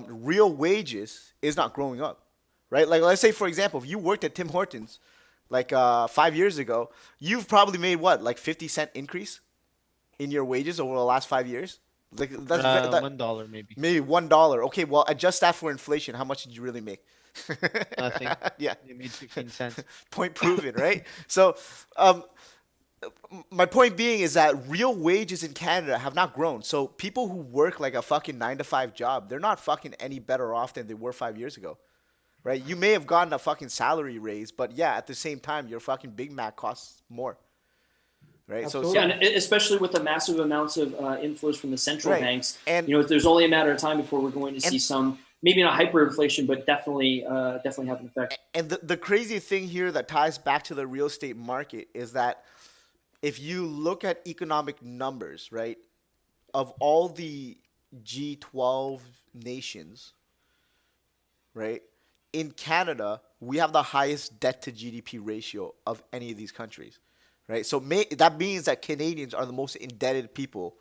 real wages is not growing up, right? Like let's say for example, if you worked at Tim Hortons like 5 years ago, you've probably made what like 50 cent increase in your wages over the last 5 years. Like that $1 maybe. maybe $1. Okay, well adjust that for inflation. How much did you really make? Nothing. Yeah. They made 15 cents. Point proven, right? So, my point being is that real wages in Canada have not grown. So people who work like a fucking 9 to 5 job, they're not fucking any better off than they were 5 years ago, right? You may have gotten a fucking salary raise, but yeah, at the same time, your fucking Big Mac costs more, right? Absolutely. Yeah, and especially with the massive amounts of inflows from the central Right. banks, And- there's only a matter of time before we're going to And- see some, maybe not hyperinflation, but definitely have an effect. And the crazy thing here that ties back to the real estate market is that if you look at economic numbers, right, of all the G12 nations, right, in Canada, we have the highest debt to GDP ratio of any of these countries, right? So that means that Canadians are the most indebted people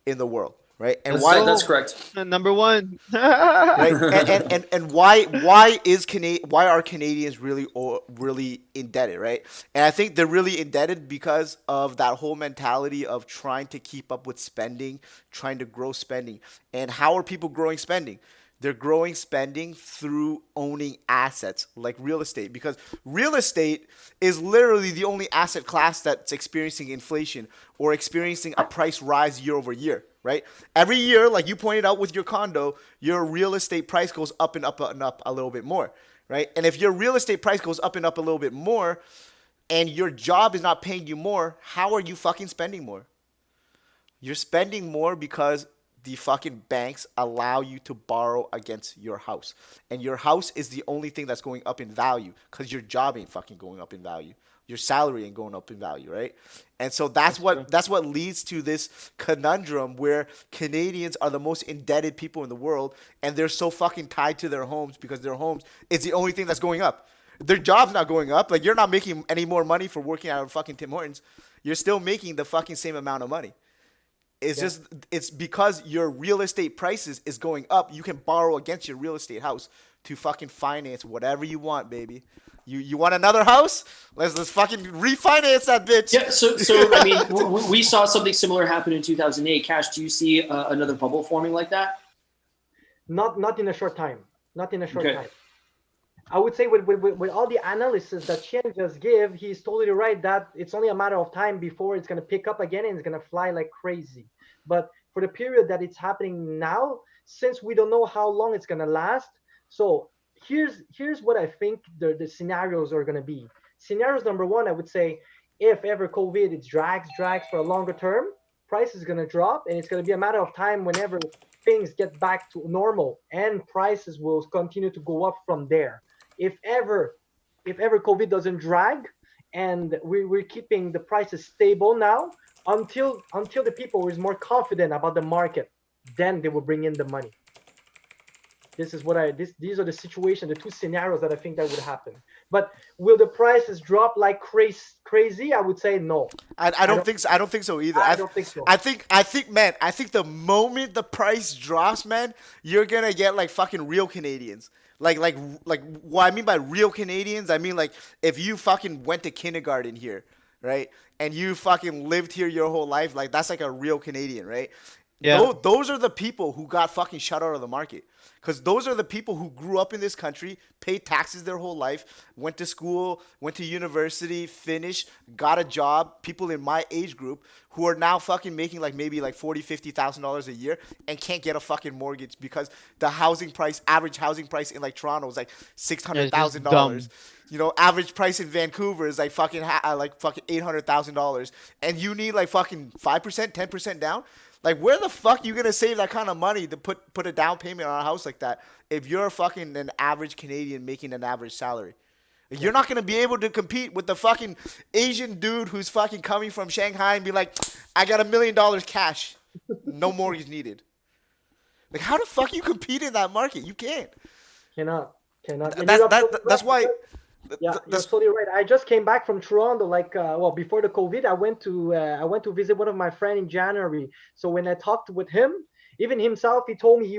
in the world, right? And That's correct. Number one. right? And why are Canadians really indebted, right? And I think they're really indebted because of that whole mentality of trying to keep up with spending, trying to grow spending. And how are people growing spending? They're growing spending through owning assets like real estate, because real estate is literally the only asset class that's experiencing inflation or experiencing a price rise year over year, right? Every year, like you pointed out with your condo, your real estate price goes up and up and up a little bit more, right? And if your real estate price goes up and up a little bit more and your job is not paying you more, how are you fucking spending more? You're spending more because the fucking banks allow you to borrow against your house. And your house is the only thing that's going up in value because your job ain't fucking going up in value. Your salary ain't going up in value, right? And so that's what leads to this conundrum where Canadians are the most indebted people in the world, and they're so fucking tied to their homes because their homes is the only thing that's going up. Their job's not going up. Like, you're not making any more money for working out of fucking Tim Hortons. You're still making the fucking same amount of money. It's because your real estate prices is going up. You can borrow against your real estate house to fucking finance whatever you want, baby. You want another house? Let's fucking refinance that bitch. Yeah, so I mean, we saw something similar happen in 2008. Cash, do you see another bubble forming like that? Not in a short time. Not in a short Okay. time. I would say with all the analysis that Chen just gave, he's totally right that it's only a matter of time before it's going to pick up again and it's going to fly like crazy. But for the period that it's happening now, since we don't know how long it's going to last, so here's what I think the scenarios are going to be. Scenarios number one, I would say, if ever COVID it drags for a longer term, price is going to drop, and it's going to be a matter of time whenever things get back to normal, and prices will continue to go up from there. If ever COVID doesn't drag, and we're keeping the prices stable now until the people is more confident about the market, then they will bring in the money. This is these are the situation, the two scenarios that I think that would happen. But will the prices drop like crazy? I would say no. I don't think so. I don't think so either. I don't think so. I think the moment the price drops, man, you're gonna get like fucking real Canadians. Like what I mean by real Canadians, I mean like if you fucking went to kindergarten here, right? And you fucking lived here your whole life, like that's like a real Canadian, right? Yeah. Those are the people who got fucking shut out of the market. Because those are the people who grew up in this country, paid taxes their whole life, went to school, went to university, finished, got a job. People in my age group who are now fucking making like maybe like $40,000, $50,000 a year and can't get a fucking mortgage because the average housing price in like Toronto is like $600,000. You know, average price in Vancouver is like fucking $800,000, and you need like fucking 5%, 10% down. Like, where the fuck you gonna save that kind of money to put a down payment on a house like that if you're fucking an average Canadian making an average salary? You're not gonna be able to compete with the fucking Asian dude who's fucking coming from Shanghai and be like, I got $1 million cash. No mortgage needed. Like, how the fuck you compete in that market? You can't. Cannot, cannot. And That's you're absolutely that's right. why. Yeah, you're That's absolutely right. I just came back from Toronto, like, well, before the COVID, I went to visit one of my friends in January. So when I talked with him, even himself, he told me he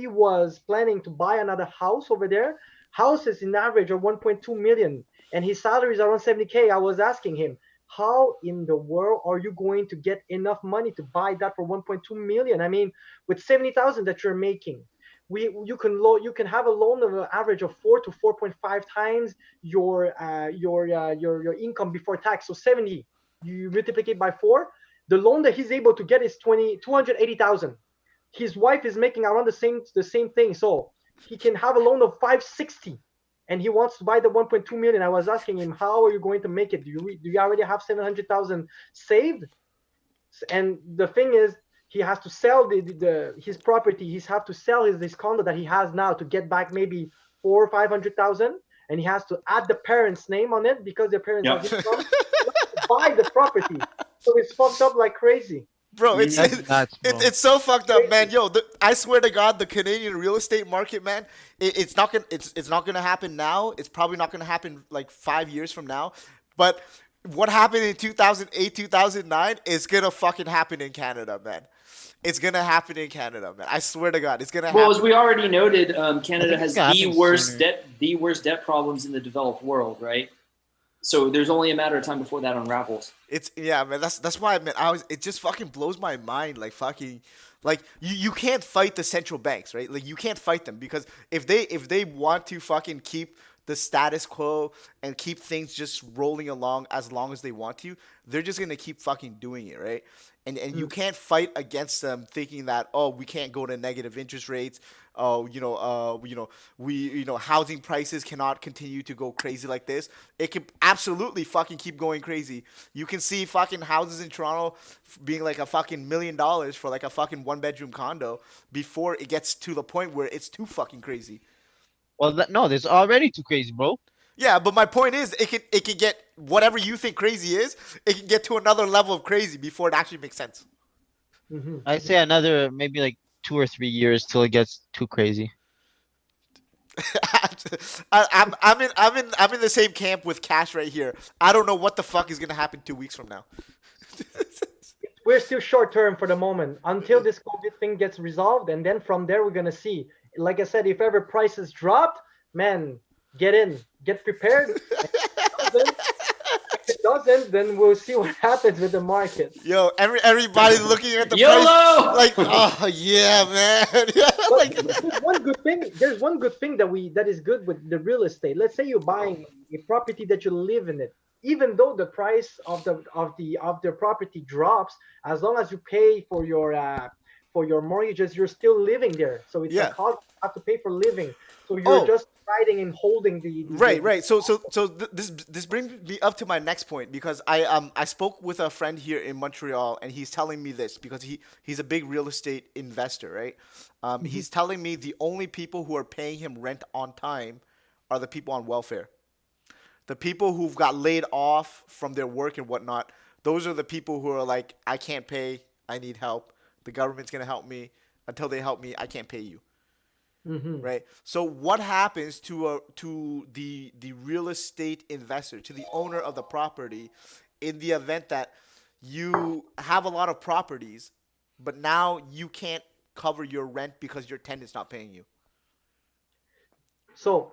was planning to buy another house over there. Houses in average are 1.2 million, and his salary is around 70K. I was asking him, how in the world are you going to get enough money to buy that for 1.2 million? I mean, with 70,000 that you're making, you can have a loan of an average of 4 to 4.5 times your income before tax. So 70, you multiply it by 4. The loan that he's able to get is 280,000. His wife is making around the same thing, so he can have a loan of 560, and he wants to buy the 1.2 million. I was asking him, how are you going to make it? Do you already have 700,000 saved? And the thing is, he has to sell his property. He's have to sell his condo that he has now to get back maybe 400,000 or 500,000, and he has to add the parents' name on it because their parents Yeah. have income to buy the property. So it's fucked up like crazy. Bro, it's That's nuts, bro. it's so fucked up, man. Yo, I swear to God, the Canadian real estate market, man, it's not gonna happen now. It's probably not gonna happen like 5 years from now. But what happened in 2008, 2009 is gonna fucking happen in Canada, man. It's gonna happen in Canada, man. I swear to God, it's gonna Well, happen. as we already noted, Canada it's has gonna the happen worst sooner. debt problems in the developed world, right? So there's only a matter of time before that unravels. It's yeah, man. That's why, man. It just fucking blows my mind. Like fucking, like you can't fight the central banks, right? Like you can't fight them because if they want to fucking keep the status quo and keep things just rolling along as long as they want to, they're just gonna keep fucking doing it, right? And you can't fight against them thinking that, oh, we can't go to negative interest rates. Oh, housing prices cannot continue to go crazy like this. It can absolutely fucking keep going crazy. You can see fucking houses in Toronto being like a fucking $1 million for like a fucking 1 bedroom condo before it gets to the point where it's too fucking crazy. Well, no, that's already too crazy, bro. Yeah, but my point is, it can get whatever you think crazy is. It can get to another level of crazy before it actually makes sense. Mm-hmm. I'd say another maybe like 2 or 3 years till it gets too crazy. I'm in the same camp with Cash right here. I don't know what the fuck is gonna happen 2 weeks from now. We're still short term for the moment until this COVID thing gets resolved, and then from there we're gonna see. Like I said, if ever prices dropped, man, get in, get prepared. If it doesn't, then we'll see what happens with the market. Yo, everybody looking at the YOLO! price, like, oh yeah, man. Yeah, But like, there's one good thing. There's one good thing that is good with the real estate. Let's say you're buying a property that you live in it. Even though the price of the property drops, as long as you pay for your mortgages, you're still living there. So it's Yeah. a cost you have to pay for living. So you're Oh. just riding and holding the right. So this brings me up to my next point because I spoke with a friend here in Montreal and he's telling me this because he's a big real estate investor, right? He's telling me the only people who are paying him rent on time are the people on welfare. The people who've got laid off from their work and whatnot, those are the people who are like, I can't pay, I need help. The government's gonna help me. Until they help me, I can't pay you. Mhm. Right. So what happens to the real estate investor, to the owner of the property, in the event that you have a lot of properties, but now you can't cover your rent because your tenant's not paying you? So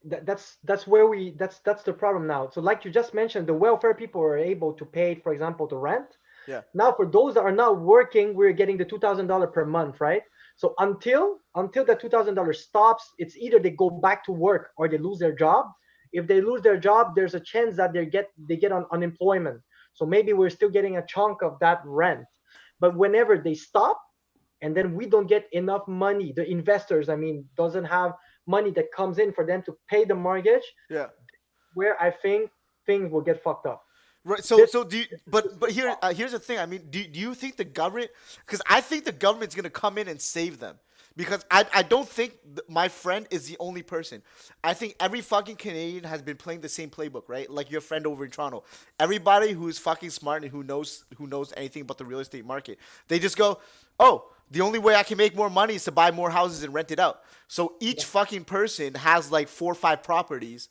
that's where that's the problem now. So like you just mentioned, the welfare people are able to pay, for example, the rent. Yeah. Now for those that are not working, we're getting the $2,000 per month, right? So until the $2,000 stops, it's either they go back to work or they lose their job. If they lose their job, there's a chance that they get on unemployment. So maybe we're still getting a chunk of that rent. But whenever they stop, and then we don't get enough money, the investors, I mean, doesn't have money that comes in for them to pay the mortgage, Yeah. where I think things will get fucked up. Right. So This- so do you, but here's the thing. I mean, do you think the government? Because I think the government's gonna come in and save them Because I don't think my friend is the only person. I think every fucking Canadian has been playing the same playbook, right? Like your friend over in Toronto. Everybody who's fucking smart and who knows anything about the real estate market, they just go, oh, the only way I can make more money is to buy more houses and rent it out. So each fucking person has like 4 or 5 properties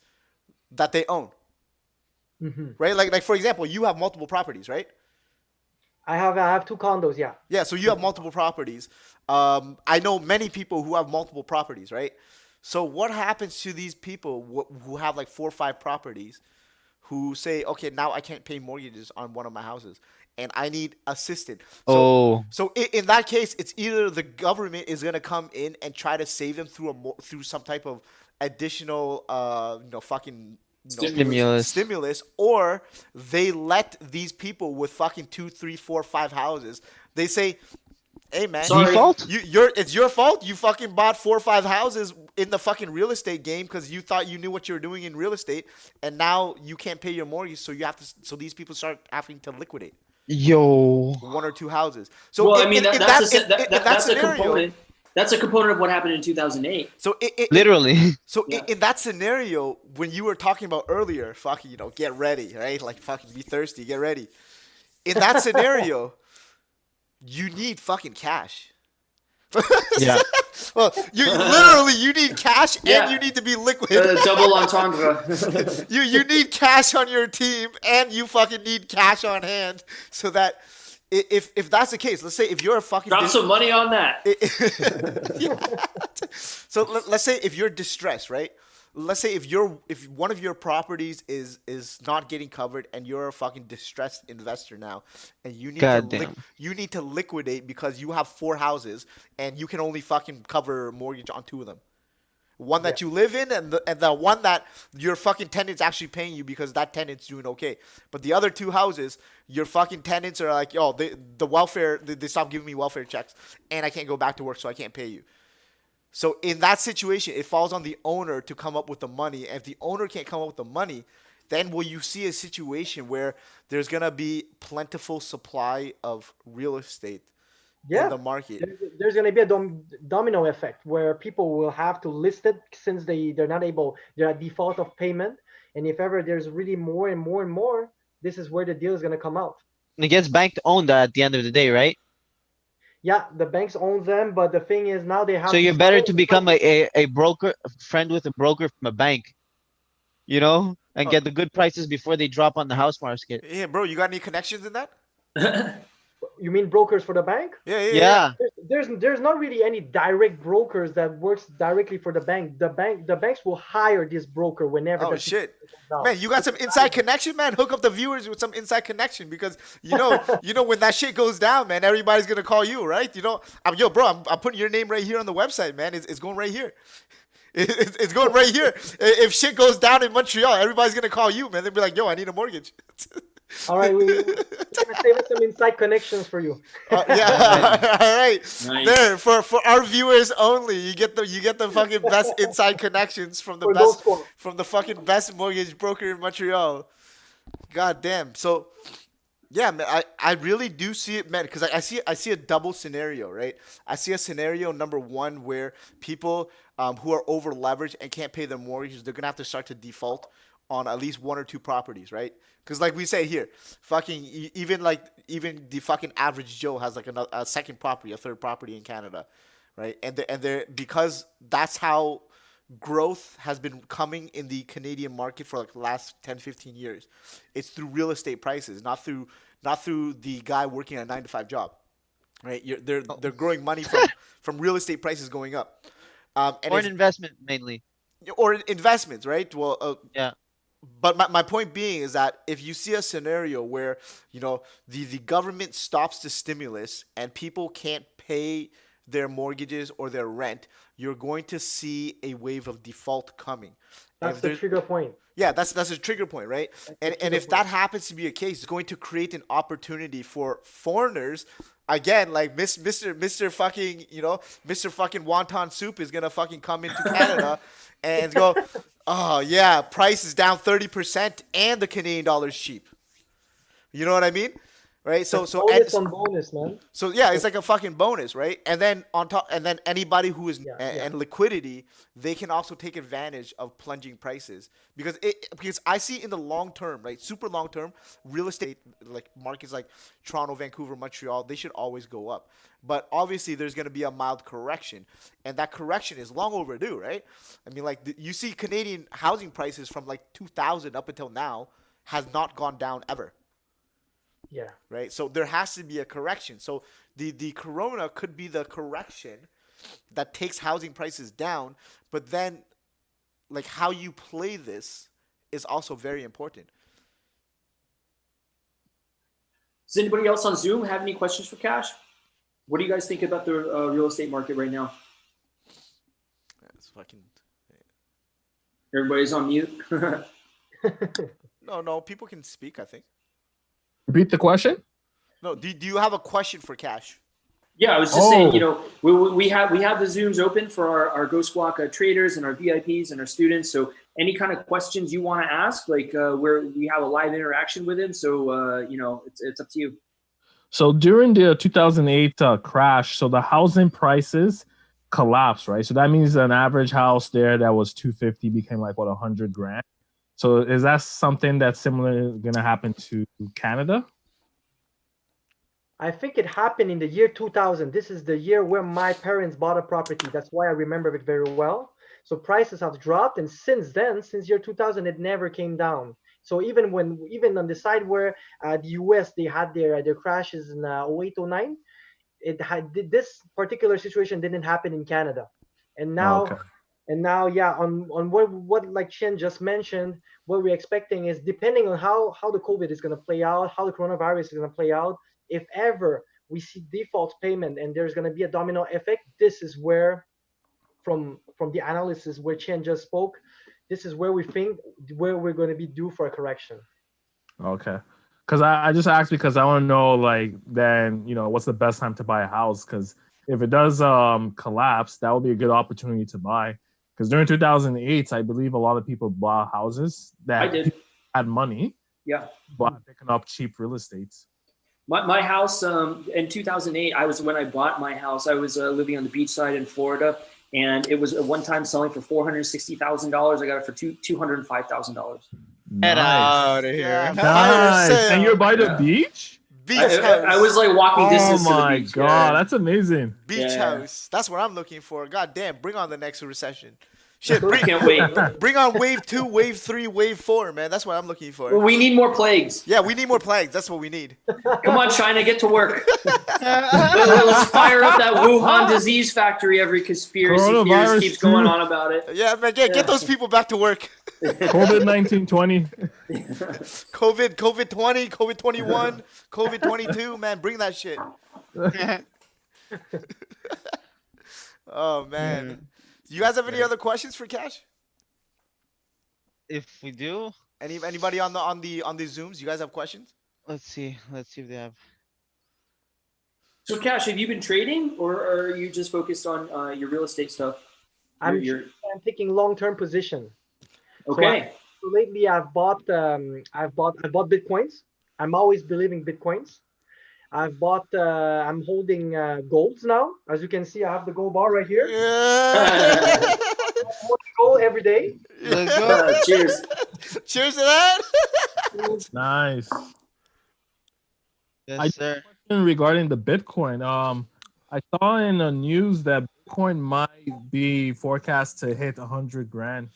that they own, right? Like for example, you have multiple properties, right? I have 2 condos. Yeah. Yeah, so you have multiple properties. I know many people who have multiple properties, right? So what happens to these people who have like 4 or 5 properties, who say, okay, now I can't pay mortgages on one of my houses, and I need assistance. So in that case, it's either the government is gonna come in and try to save them through some type of additional, stimulus, or they let these people with fucking 2, 3, 4, 5 houses. They say, hey man, Sorry. Default? it's your fault. You fucking bought 4 or 5 houses in the fucking real estate game because you thought you knew what you were doing in real estate, and now you can't pay your mortgage, so you have to. So these people start having to liquidate Yo. 1 or 2 houses. So Well, in, I mean, in that's that a scenario, component. That's a component of what happened in 2008. So Literally. So Yeah. in that scenario, when you were talking about earlier, fucking, get ready, right? Like fucking be thirsty, get ready. In that scenario, you need fucking cash. Yeah. Well, you need cash and Yeah. you need to be liquid. Double entendre. You need cash on your team and you fucking need cash on hand so that if that's the case, let's say if you're a fucking Drop some money on that. So let's say if you're distressed, right? Let's say if one of your properties is not getting covered and you're a fucking distressed investor now, and you need to liquidate because you have 4 houses and you can only fucking cover mortgage on 2 of them. One that you live in and the one that your fucking tenant's actually paying you because that tenant's doing okay. But the other 2 houses, your fucking tenants are like, yo, the welfare, they stopped giving me welfare checks and I can't go back to work, so I can't pay you. So in that situation, it falls on the owner to come up with the money. And if the owner can't come up with the money, then will you see a situation where there's going to be plentiful supply of real estate in the market? There's going to be a domino effect where people will have to list it since they're at default of payment. And if ever there's really more and more and more, this is where the deal is going to come out. It gets bank owned at the end of the day, right? Yeah, the banks own them, but the thing is now they have. So you're better to become a broker, a friend with a broker from a bank, and get the good prices before they drop on the house market. Yeah, bro, you got any connections in that? You mean brokers for the bank? Yeah. There's not really any direct brokers that works directly for the bank. The banks will hire this broker whenever. Oh shit, man! You got some inside connection, man. Hook up the viewers with some inside connection because you know when that shit goes down, man, everybody's gonna call you, right? I'm putting your name right here on the website, man. It's going right here. It's going right here. If shit goes down in Montreal, everybody's gonna call you, man. They'll be like, yo, I need a mortgage. All right, we're gonna save some inside connections for you. Yeah, all right. Nice. There for our viewers only. You get the fucking best inside connections from the fucking best mortgage broker in Montreal. God damn. So, yeah, man, I really do see it, man, because I see a double scenario, right? I see a scenario number one where people who are over leveraged and can't pay their mortgages, they're gonna have to start to default on at least 1 or 2 properties, right? Because like we say here, fucking even the fucking average Joe has like a second property, a third property in Canada, right? And they're because that's how growth has been coming in the Canadian market for like the last 10, 15 years. It's through real estate prices, not through the guy working a 9-to-5 job, right? They're growing money from real estate prices going up, Or an investment mainly. or investments, right? Well, Yeah. But my point being is that if you see a scenario where the government stops the stimulus and people can't pay their mortgages or their rent, you're going to see a wave of default coming. That's the trigger point. Yeah, that's a trigger point, right? And if that happens to be a case, it's going to create an opportunity for foreigners. Again, like Mr. fucking Mr. fucking wonton soup is gonna fucking come into Canada and go, oh yeah, price is down 30% and the Canadian dollar's cheap. You know what I mean? right? So bonus on bonus, man. so yeah, it's like a fucking bonus, right? And then on top, and then anybody who is and liquidity, they can also take advantage of plunging prices because I see in the long term, right, super long term, real estate like markets like Toronto, Vancouver, Montreal, they should always go up. But obviously, there's going to be a mild correction, and that correction is long overdue, right? I mean, like you see Canadian housing prices from like 2000 up until now has not gone down ever. Yeah. Right? So there has to be a correction. So the corona could be the correction that takes housing prices down, but then like how you play this is also very important. Does anybody else on Zoom have any questions for Kash? What do you guys think about the real estate market right now? It's fucking Everybody's on mute. no, people can speak, I think. Repeat the question. No, do you have a question for Kash? Yeah, I was just saying, you know, we have the Zooms open for our Ghost Squawk traders and our VIPs and our students. So any kind of questions you want to ask, like where we have a live interaction with him. So, you know, it's up to you. So during the 2008 crash, so the housing prices collapsed, right? So that means an average house there that was 250 became like what, 100 grand. So is that something that's similar going to happen to Canada? I think it happened in the year 2000. This is the year where my parents bought a property. That's why I remember it very well. So prices have dropped, and since then, since year 2000, it never came down. So even on the side where the US, they had their crashes in 08, 09, this particular situation didn't happen in Canada. And now, yeah, on what like Chen just mentioned, what we're expecting is depending on how the COVID is going to play out, how the coronavirus is going to play out. If ever we see default payment and there's going to be a domino effect, this is where, from the analysis where Chen just spoke, this is where we think where we're going to be due for a correction. Okay. Because I just asked because I want to know, like, then, you know, what's the best time to buy a house? Because if it does collapse, that would be a good opportunity to buy. Because during 2008, I believe a lot of people bought houses that had money. Yeah. But picking up cheap real estate. My house in 2008, when I bought my house, I was living on the beach side in Florida, and it was one time selling for $460,000. I got it for $205,000. Get out of here. Yeah, Nice. sale. And you're by the beach? Beach I was like walking distance to the my beach. God, Yeah. that's amazing. Beach house. That's what I'm looking for. God damn, bring on the next recession. Shit, Can't wait. bring on wave 2, wave 3, wave 4, man. That's what I'm looking for. We need more plagues. Yeah, we need more plagues. That's what we need. Come on, China, get to work. Let's fire up that Wuhan disease factory. Every conspiracy theorist keeps going on about it. Yeah, man, get those people back to work. COVID-19 20. COVID 20, COVID 21, COVID 22, man, bring that shit. Oh man. You guys have any other questions for Kash? If we do, Anybody on the Zooms? You guys have questions? let's see if they have. So, Kash, have you been trading, or are you just focused on your real estate stuff? I'm taking long-term position. Okay. So lately, I've bought Bitcoins. I'm always believing Bitcoins. I'm holding golds now. As you can see, I have the gold bar right here. Yeah. I'm holding gold every day. Let's go. Cheers. Cheers to that. Nice. Yes, sir. Regarding the Bitcoin, I saw in the news that Bitcoin might be forecast to hit 100 grand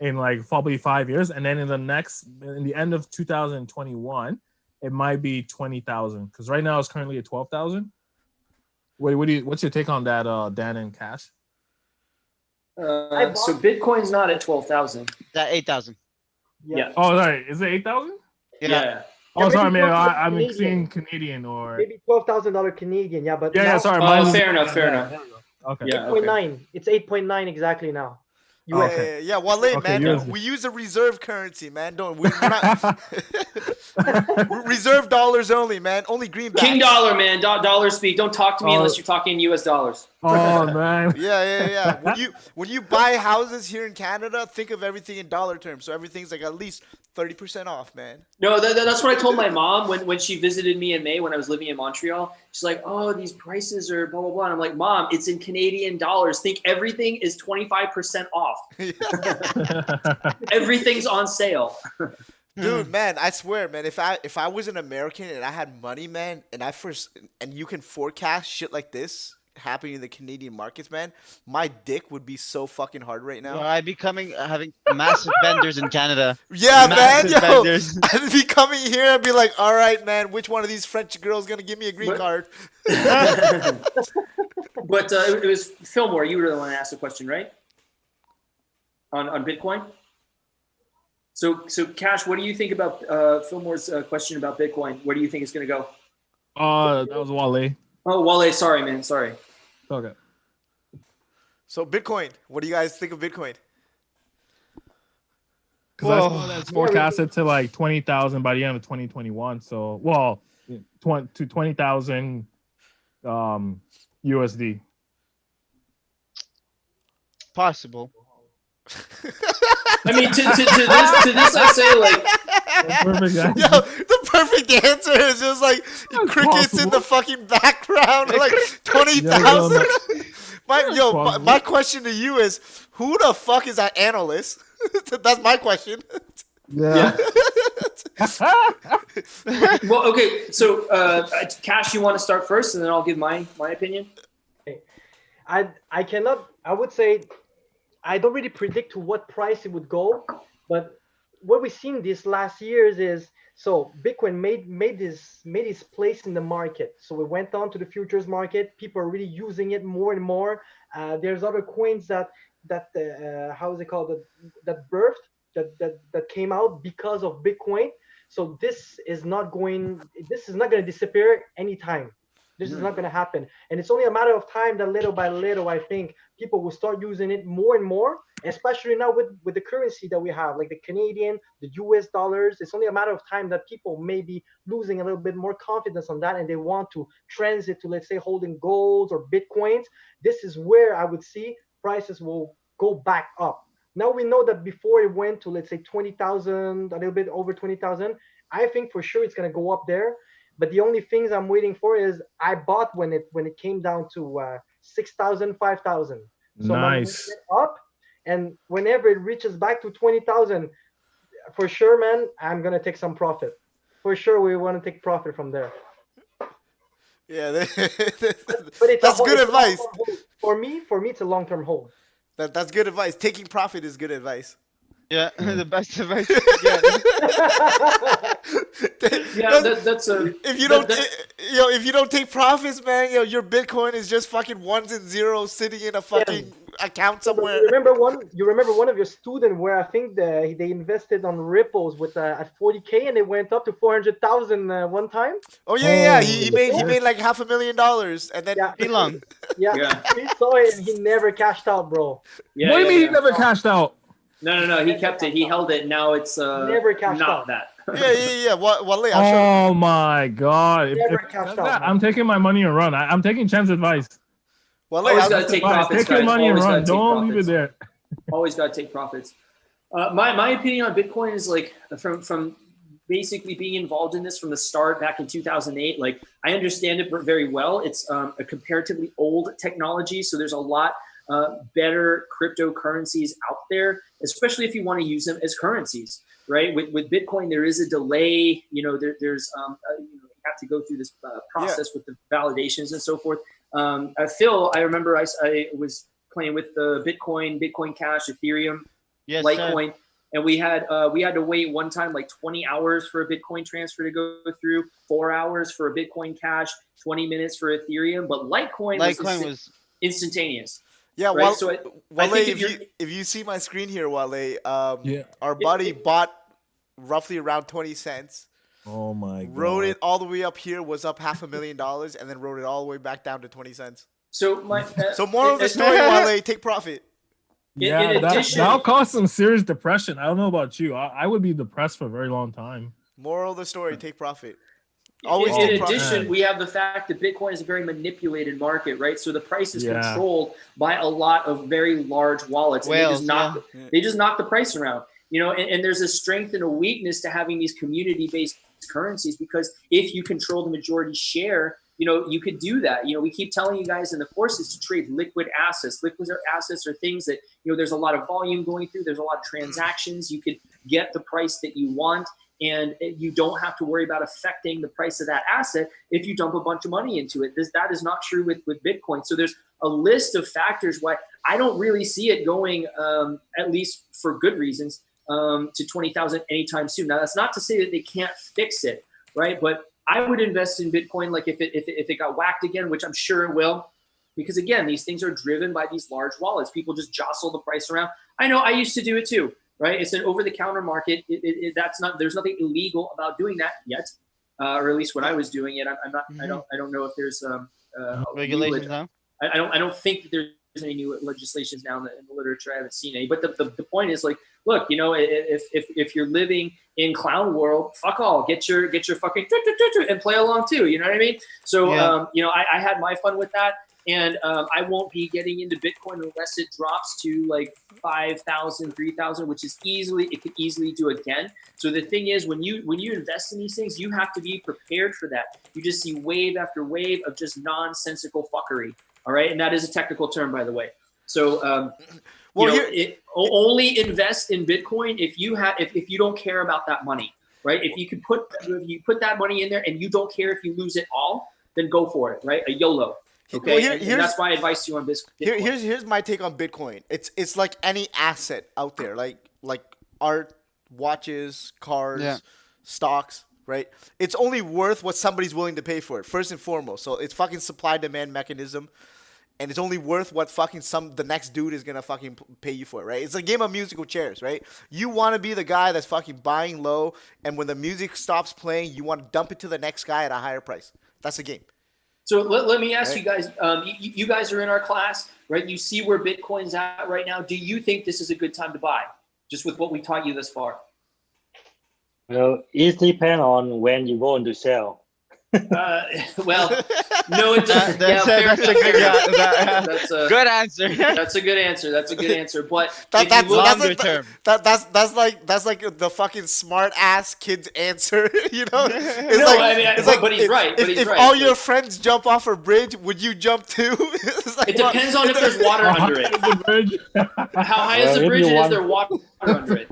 in like probably 5 years, and then in the end of 2021, it might be 20,000. Because right now it's currently at 12,000. What's your take on that, Dan and Kash? So Bitcoin's not at 12,000. That 8,000. Yeah. Oh, sorry. Is it 8,000? Yeah. Oh, sorry, man. I'm Canadian. seeing Canadian or Maybe $12,000 Canadian. Yeah, but yeah. Sorry. Oh, fair enough. Okay. Yeah. 8.9. It's 8.9 exactly now. Okay. Yeah, Wale, Okay, man. We use a reserve currency, man. We're not reserve dollars only, man. Only greenbacks. King dollar, man. Dollar speak. Don't talk to me unless you're talking US dollars. Oh man. Yeah. When you buy houses here in Canada, think of everything in dollar terms. So everything's like at least 30% off, man. No, that's what I told my mom when she visited me in May when I was living in Montreal. She's like, "Oh, these prices are blah blah blah." And I'm like, "Mom, it's in Canadian dollars. Think everything is 25% off. Everything's on sale." Dude, man, I swear, man, if I was an American and I had money, man, and you can forecast shit like this happening in the Canadian markets, man, my dick would be so fucking hard right now. Well, I'd be having massive vendors in Canada. Yeah, man, Massive yo, vendors. I'd be coming here and be like, all right, man, which one of these French girls gonna give me a green card? But it was Fillmore. You were the one that asked the question, right? On Bitcoin. So Cash, what do you think about Fillmore's question about Bitcoin? Where do you think it's going to go? That was Wale. Oh, Wale, sorry, man, sorry. Okay. So Bitcoin, what do you guys think of Bitcoin? Because I saw that's forecasted to like 20,000 by the end of 2021. So, well, to 20,000 USD. Possible. I mean, to this, I say like. Perfect. Yo, the perfect answer is just like crickets in the fucking background, like 20,000. My question to you is, who the fuck is that analyst? That's my question. Yeah. Well, okay. So, Cash, you want to start first, and then I'll give my opinion. I would say I don't really predict to what price it would go, but what we've seen these last years is, so Bitcoin made its place in the market. So we went on to the futures market. People are really using it more and more. There's other coins that how is it called, that came out because of Bitcoin. So this is not going to disappear anytime. This is not going to happen. And it's only a matter of time that little by little, I think people will start using it more and more, especially now with the currency that we have, like the Canadian, the US dollars. It's only a matter of time that people may be losing a little bit more confidence on that, and they want to transit to, let's say, holding golds or Bitcoins. This is where I would see prices will go back up. Now we know that before it went to, let's say, 20,000, a little bit over 20,000, I think for sure it's going to go up there. But the only things I'm waiting for is I bought when it came down to 6,000, 5,000. So nice. Up, and whenever it reaches back to 20,000, for sure, man, I'm gonna take some profit. For sure, we want to take profit from there. Yeah, but it's that's good advice. For me, it's a long-term hold. That's good advice. Taking profit is good advice. Yeah, the best advice. Yeah, that's a. If you don't take profits, man, your Bitcoin is just fucking ones and zeros sitting in a fucking account somewhere. You remember one of your students where I think they invested on Ripples with at 40K and it went up to 400,000 one time. Oh yeah. He made like $500,000 and then Be long. Yeah. He saw it and he never cashed out, bro. Yeah, what do you mean he never cashed out? No. He kept it. He held it. Now it's never cashed not out. that. Yeah. Wale, oh my god! Never cashed out. I'm taking my money and run. I'm taking Chen's advice. Wale, Always gotta take profits, Take your guys. money and Always run. gotta take Don't leave it profits. there. Always got to take profits. My opinion on Bitcoin is like from basically being involved in this from the start back in 2008. Like I understand it very well. It's a comparatively old technology, so there's a lot better cryptocurrencies out there, especially if you want to use them as currencies. Right? With Bitcoin, there is a delay. There's you have to go through this process with the validations and so forth. Phil, I remember I was playing with the Bitcoin Cash, Ethereum, Litecoin, and we had to wait one time like 20 hours for a Bitcoin transfer to go through, 4 hours for a Bitcoin Cash, 20 minutes for Ethereum, but Litecoin was instantaneous. Yeah, right? Wale, if you see my screen here, Wale, our buddy bought roughly around 20 cents. Oh my god. Rode it all the way up here, was up $500,000, and then rode it all the way back down to 20 cents. So moral of the story, Wale, take profit. Yeah, in addition, that'll cause some serious depression. I don't know about you. I would be depressed for a very long time. Moral of the story, take profit. Always in addition, we have the fact that Bitcoin is a very manipulated market, right? So the price is controlled by a lot of very large wallets. And they just knock the price around. And there's a strength and a weakness to having these community-based currencies, because if you control the majority share, you could do that. We keep telling you guys in the courses to trade liquid assets. Liquid assets are things that, there's a lot of volume going through. There's a lot of transactions. You could get the price that you want, and you don't have to worry about affecting the price of that asset if you dump a bunch of money into it. That is not true with Bitcoin. So there's a list of factors why I don't really see it going, at least for good reasons, to 20,000 anytime soon. Now, that's not to say that they can't fix it, right? But I would invest in Bitcoin, like if it got whacked again, which I'm sure it will, because again, these things are driven by these large wallets. People just jostle the price around. I know I used to do it too, right? It's an over-the-counter market. There's nothing illegal about doing that yet, or at least when I was doing it. I'm not. I don't know if there's Regulations now. I don't think that there's any new legislations now in the literature. I haven't seen any. But the point is, like, look, if you're living in clown world, fuck all, get your fucking and play along too. You know what I mean? So I had my fun with that, and I won't be getting into Bitcoin unless it drops to like 5,000, 3,000, which is it could easily do again. So the thing is, when you invest in these things, you have to be prepared for that. You just see wave after wave of just nonsensical fuckery. All right, and that is a technical term, by the way. So, only invest in Bitcoin if you don't care about that money, right? If you put that money in there and you don't care if you lose it all, then go for it, right? A YOLO. Okay, well, and that's my advice to you on Bitcoin. Here's my take on Bitcoin. It's like any asset out there, like art, watches, cars, stocks. Right? It's only worth what somebody's willing to pay for it, first and foremost. So it's fucking supply-demand mechanism, and it's only worth what fucking the next dude is gonna fucking pay you for it, right? It's a game of musical chairs, right? You want to be the guy that's fucking buying low, and when the music stops playing, you want to dump it to the next guy at a higher price. That's the game. So let me ask you guys. You guys are in our class, right? You see where Bitcoin's at right now. Do you think this is a good time to buy, just with what we taught you thus far? Well, it depends on when you're going to sell. Well, no, it doesn't. That's a good answer. That's a good answer. That's a good answer. But that's longer term. That's like the fucking smart ass kid's answer. It's but he's right. If all your friends jump off a bridge, would you jump too? It depends on if there's water under it. How high is the bridge, and is there water under it?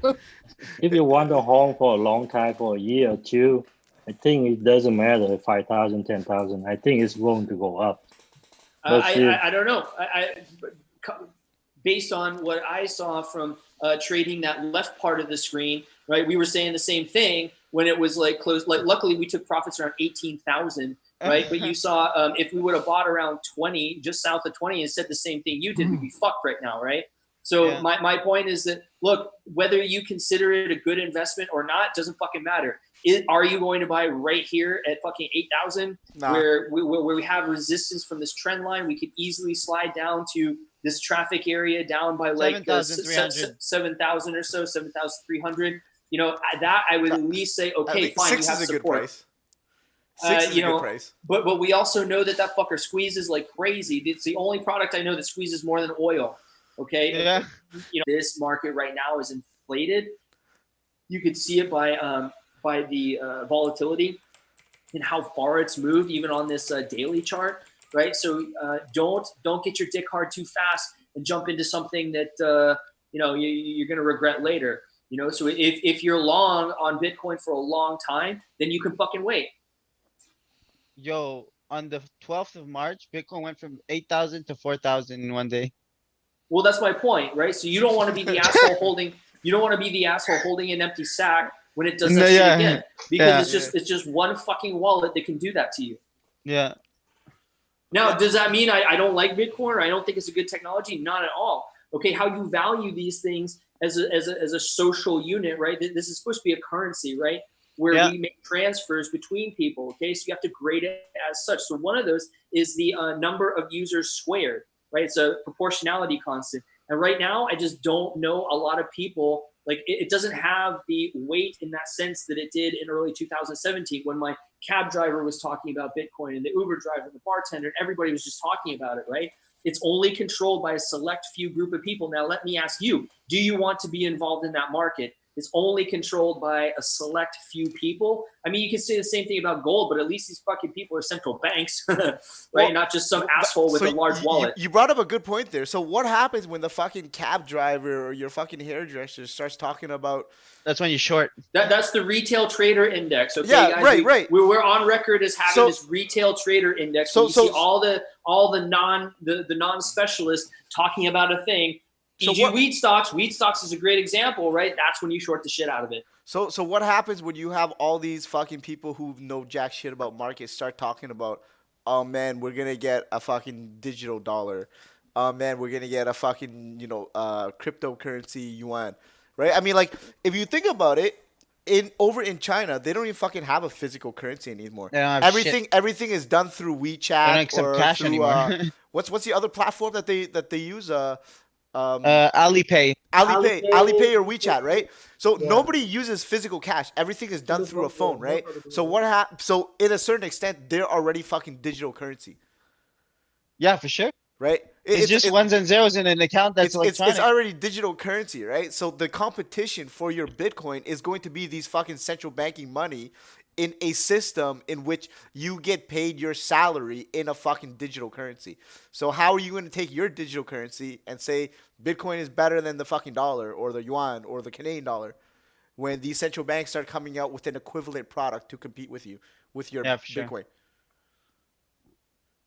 If you want a home for a long time, for a year or two, I think it doesn't matter 5,000, 10,000. I think it's going to go up. I don't know. Based on what I saw from trading that left part of the screen, right? We were saying the same thing when it was like close. Like, luckily, we took profits around 18,000, right? But you saw if we would have bought around 20, just south of 20, and said the same thing you did, we'd be fucked right now, right? So my point is that, look, whether you consider it a good investment or not doesn't fucking matter. Are you going to buy right here at fucking 8,000, where we have resistance from this trend line? We could easily slide down to this traffic area down by like 7,000 or so, 7,300. That I would at least say, okay, fine, six you have is a support. good price. Six is a good price. But we also know that fucker squeezes like crazy. It's the only product I know that squeezes more than oil. Okay. Yeah. This market right now is inflated. You could see it by the volatility and how far it's moved, even on this daily chart, right? So don't get your dick hard too fast and jump into something that you're going to regret later. So if you're long on Bitcoin for a long time, then you can fucking wait. Yo, on the 12th of March, Bitcoin went from 8,000 to 4,000 in one day. Well, that's my point, right? So you don't want to be the asshole holding. You don't want to be the asshole holding an empty sack when it does that shit again, because it's just one fucking wallet that can do that to you. Yeah. Now, does that mean I don't like Bitcoin or I don't think it's a good technology? Not at all. Okay, how you value these things as a social unit, right? This is supposed to be a currency, right? Where we make transfers between people. Okay, so you have to grade it as such. So one of those is the number of users squared. Right, it's a proportionality constant. And right now, I just don't know a lot of people, like it doesn't have the weight in that sense that it did in early 2017 when my cab driver was talking about Bitcoin and the Uber driver and the bartender, and everybody was just talking about it, right? It's only controlled by a select few group of people. Now, let me ask you, do you want to be involved in that market? is only controlled by a select few people. I mean, you can say the same thing about gold, but at least these fucking people are central banks, right? Well, Not just some asshole with so a large wallet. You brought up a good point there. So what happens when the fucking cab driver or your fucking hairdresser starts talking about? That's when you're short. That's the retail trader index. Okay, Yeah, guys, right. We're on record as having this retail trader index. So you see all the non specialists talking about a thing. E.g. weed stocks. Weed stocks is a great example, right? That's when you short the shit out of it. So what happens when you have all these fucking people who know jack shit about markets start talking about, oh man, we're gonna get a fucking digital dollar, oh man, we're gonna get a fucking cryptocurrency yuan, right? I mean, like if you think about it, over in China, they don't even fucking have a physical currency anymore. They don't have Everything is done through WeChat. They don't accept cash anymore. What's the other platform that they use? Alipay. Alipay or WeChat, right? So nobody uses physical cash. Everything is done through a phone, right? So so in a certain extent, they're already fucking digital currency, Yeah, for sure. right? It's just ones and zeros in an account that's electronic. It's already digital currency, right? So the competition for your Bitcoin is going to be these fucking central banking money in a system in which you get paid your salary in a fucking digital currency. So how are you going to take your digital currency and say Bitcoin is better than the fucking dollar or the yuan or the Canadian dollar when these central banks start coming out with an equivalent product to compete with you with your Bitcoin? Sure.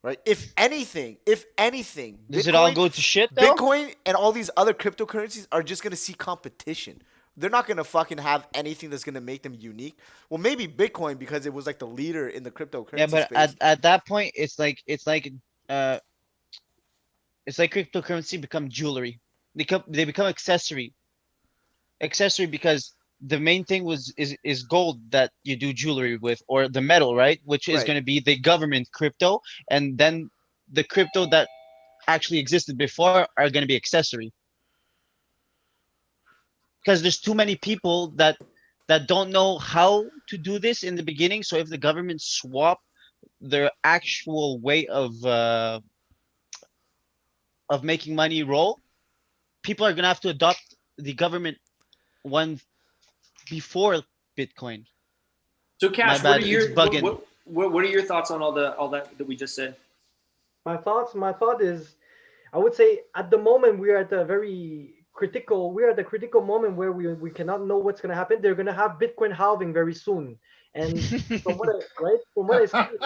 Right? If anything, Does it all go to shit though? Bitcoin and all these other cryptocurrencies are just going to see competition. They're not going to fucking have anything that's going to make them unique. Well, maybe Bitcoin because it was like the leader in the cryptocurrency but space. at that point, it's like cryptocurrency become jewelry. They become accessory because the main thing is gold that you do jewelry with, or the metal, right? Which is Right. going to be the government crypto, and then the crypto that actually existed before are going to be accessory. Because there's too many people that don't know how to do this in the beginning. So if the government swap their actual way of making money roll, people are gonna have to adopt the government one before Bitcoin. So Cash, My what bad, are your it's bugging. what are your thoughts on all that we just said? My thought is, I would say at the moment we are at the critical moment where we cannot know what's going to happen. They're going to have Bitcoin halving very soon. And from what I see,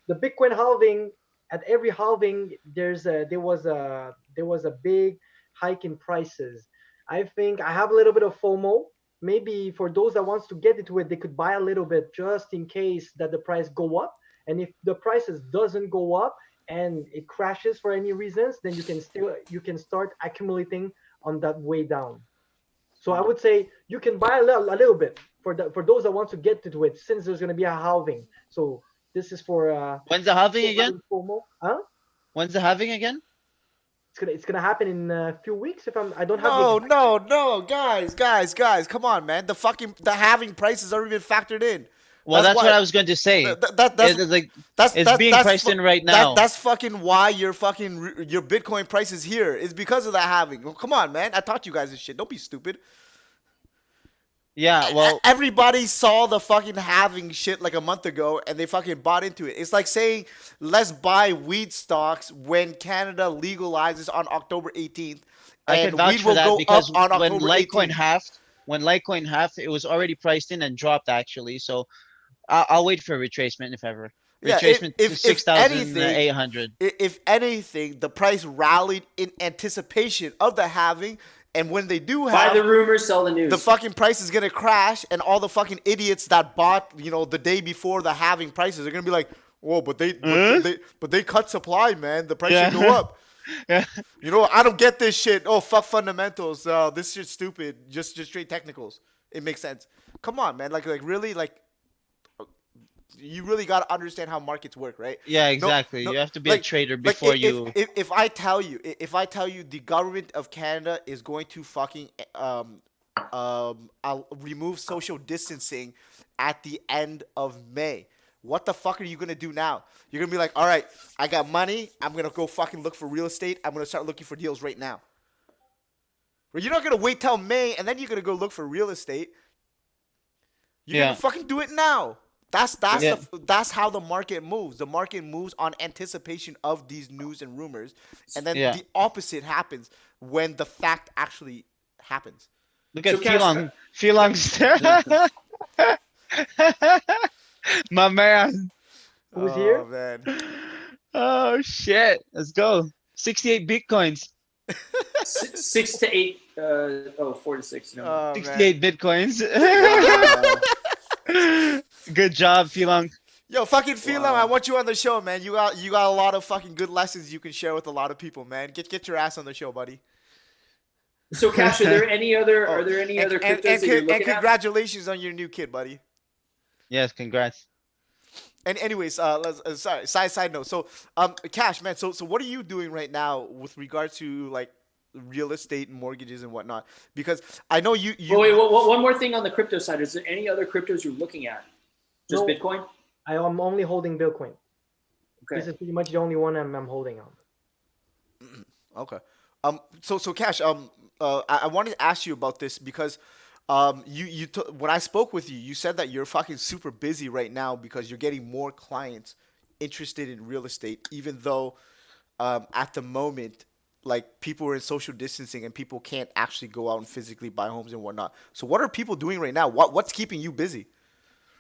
the Bitcoin halving, at every halving, there was a big hike in prices. I think I have a little bit of FOMO. Maybe for those that wants to get into it, they could buy a little bit just in case that the price go up. And if the prices doesn't go up and it crashes for any reasons, then you can start accumulating on that way down. So I would say you can buy a little bit for those that want to get into it, since there's going to be a halving. So this is for When's the halving again? FOMO. Huh? When's the halving again? It's gonna happen in a few weeks. I don't have No, guys, come on, man. The halving price has already been factored in. Well, that's what I was going to say. It's being priced in right now. That's fucking why your Bitcoin price is here. It's because of that halving. Well, come on, man. I taught you guys this shit. Don't be stupid. Yeah, well, everybody saw the fucking halving shit like a month ago, and they fucking bought into it. It's like saying, let's buy weed stocks when Canada legalizes on October 18th, I and can vouch weed for will that go because up on when October Litecoin 18th. halved, it was already priced in and dropped actually. So I'll wait for a retracement if ever. Retracement to 6,800. If anything, the price rallied in anticipation of the halving. And when they do have, buy the rumors, sell the news. The fucking price is gonna crash, and all the fucking idiots that bought, the day before the halving prices are gonna be like, "Whoa, but they cut supply, man. The price should go up." Yeah. I don't get this shit. Oh, fuck fundamentals. This shit's stupid. Just straight technicals. It makes sense. Come on, man. Like really, you really got to understand how markets work, right? Yeah, exactly. You have to be a trader before you. If I tell you the government of Canada is going to fucking remove social distancing at the end of May, what the fuck are you gonna do now? You're gonna be like, all right, I got money. I'm gonna go fucking look for real estate. I'm gonna start looking for deals right now. But you're not gonna wait till May and then you're gonna go look for real estate. You're Yeah. gonna fucking do it now. That's Yeah. that's how the market moves. The market moves on anticipation of these news and rumors, and then Yeah. the opposite happens when the fact actually happens. Look So at Kash- Philong's my man. Who's Oh here? man. Oh shit. Let's go. 68 bitcoins. 6 to 8. 4 to 6. No. Oh, man. 68 bitcoins. Good job, Philong. Yo, fucking Philo, Wow. I want you on the show, man. You got a lot of fucking good lessons you can share with a lot of people, man. Get your ass on the show, buddy. So Kash, are there any other Oh, other and, cryptos and, that you're and looking at? congratulations on your new kid, buddy. Yes, congrats. And anyways, let's sorry, side note. So, Cash, man. So what are you doing right now with regard to like real estate and mortgages and whatnot? Because I know you. Oh, wait, one more thing on the crypto side. Is there any other cryptos you're looking at? Just No. Bitcoin? I am only holding Bitcoin. Okay. This is pretty much the only one I'm holding on. Okay. So Cash, I wanted to ask you about this because, when I spoke with you, you said that you're fucking super busy right now because you're getting more clients interested in real estate, even though, at the moment, like people are in social distancing and people can't actually go out and physically buy homes and whatnot. So what are people doing right now? What's keeping you busy?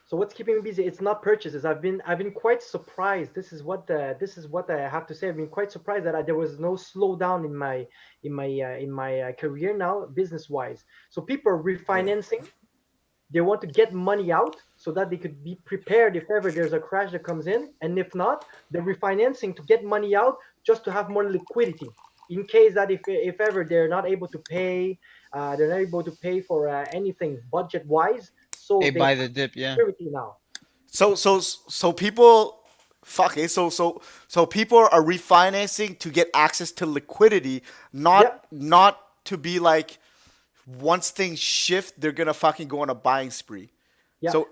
So what's keeping me busy? It's not purchases. I've been quite surprised. This is what I have to say. I've been quite surprised that there was no slowdown in my career now, business wise. So people are refinancing. They want to get money out so that they could be prepared if ever there's a crash that comes in, and if not, they're refinancing to get money out just to have more liquidity in case that if ever they're not able to pay, for anything budget wise. So They they buy the dip, yeah. security now. So people, fuck it. So people are refinancing to get access to liquidity, not to be like, once things shift, they're gonna fucking go on a buying spree. Yeah. So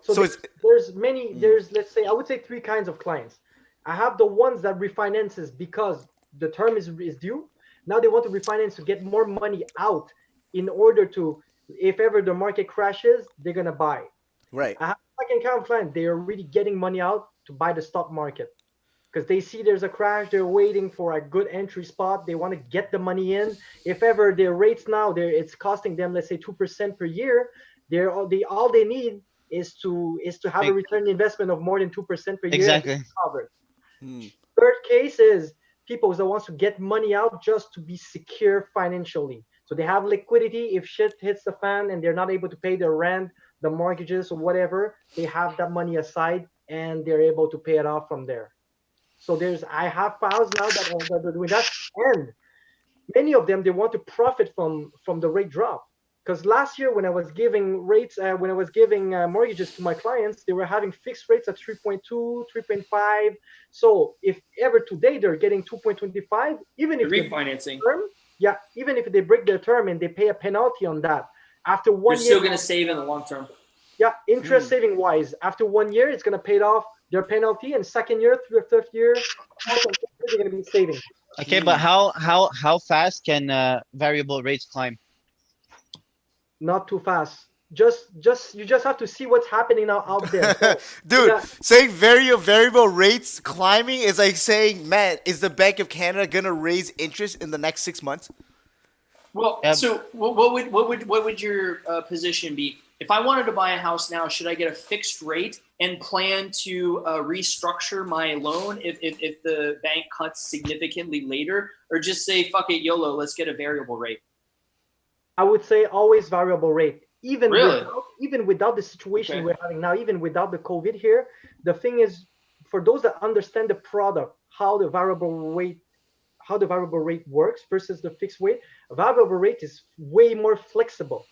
there's many. There's, let's say, I would say 3 kinds of clients. I have the ones that refinances because the term is due. Now they want to refinance to get more money out in order to, if ever the market crashes, they're gonna buy. right. I have a second kind of client. They are really getting money out to buy the stock market because they see there's a crash. They're waiting for a good entry spot. They want to get the money in. If ever their rates now, it's costing them, let's say, 2% per year. All they need is to have a return investment of more than 2% per year. Exactly. Covered. Hmm. Third case is people that wants to get money out just to be secure financially. So they have liquidity. If shit hits the fan and they're not able to pay their rent, the mortgages or whatever, they have that money aside and they're able to pay it off from there. So I have files now that are doing that, and many of them, they want to profit from the rate drop. Because last year when I was giving mortgages to my clients, they were having fixed rates at 3.2, 3.5. So if ever today they're getting 2.25, even if they Refinancing. even if they break their term and they pay a penalty on that, after 1 You're year, still going to save in the long term. interest saving wise, after 1 year, it's going to pay off their penalty, and second year, third year, they're going to be saving. Okay, but how fast can variable rates climb? Not too fast. You just have to see what's happening now out there. So, Dude, yeah. saying variable rates climbing is like saying, man, is the Bank of Canada gonna raise interest in the next 6 months? Well, so what would your position be? If I wanted to buy a house now, should I get a fixed rate and plan to restructure my loan if the bank cuts significantly later, or just say fuck it, YOLO, let's get a variable rate? I would say always variable rate. Even Really? without the situation Okay. we're having now, even without the COVID here, the thing is, for those that understand the product, how the variable rate works versus the fixed rate, a variable rate is way more flexible.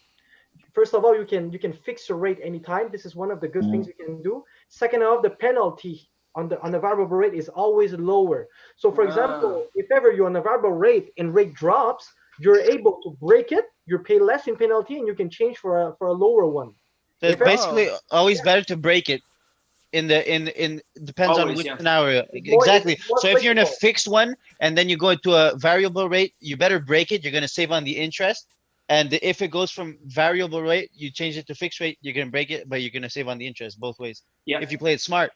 First of all, you can fix your rate anytime. This is one of the good things you can do. Second off, the penalty on the variable rate is always lower. So for example, if ever you're on a variable rate and rate drops, you're able to break it, you pay less in penalty, and you can change for a lower one. So it's basically always better to break it. Depends on Always, which yeah. scenario. more- Exactly. it's more So if you're in a flexible. fixed one and then you go into a variable rate, you better break it. You're gonna save on the interest. And if it goes from variable rate, you change it to fixed rate, you're gonna break it, but you're gonna save on the interest both ways. Yeah. If you play it smart.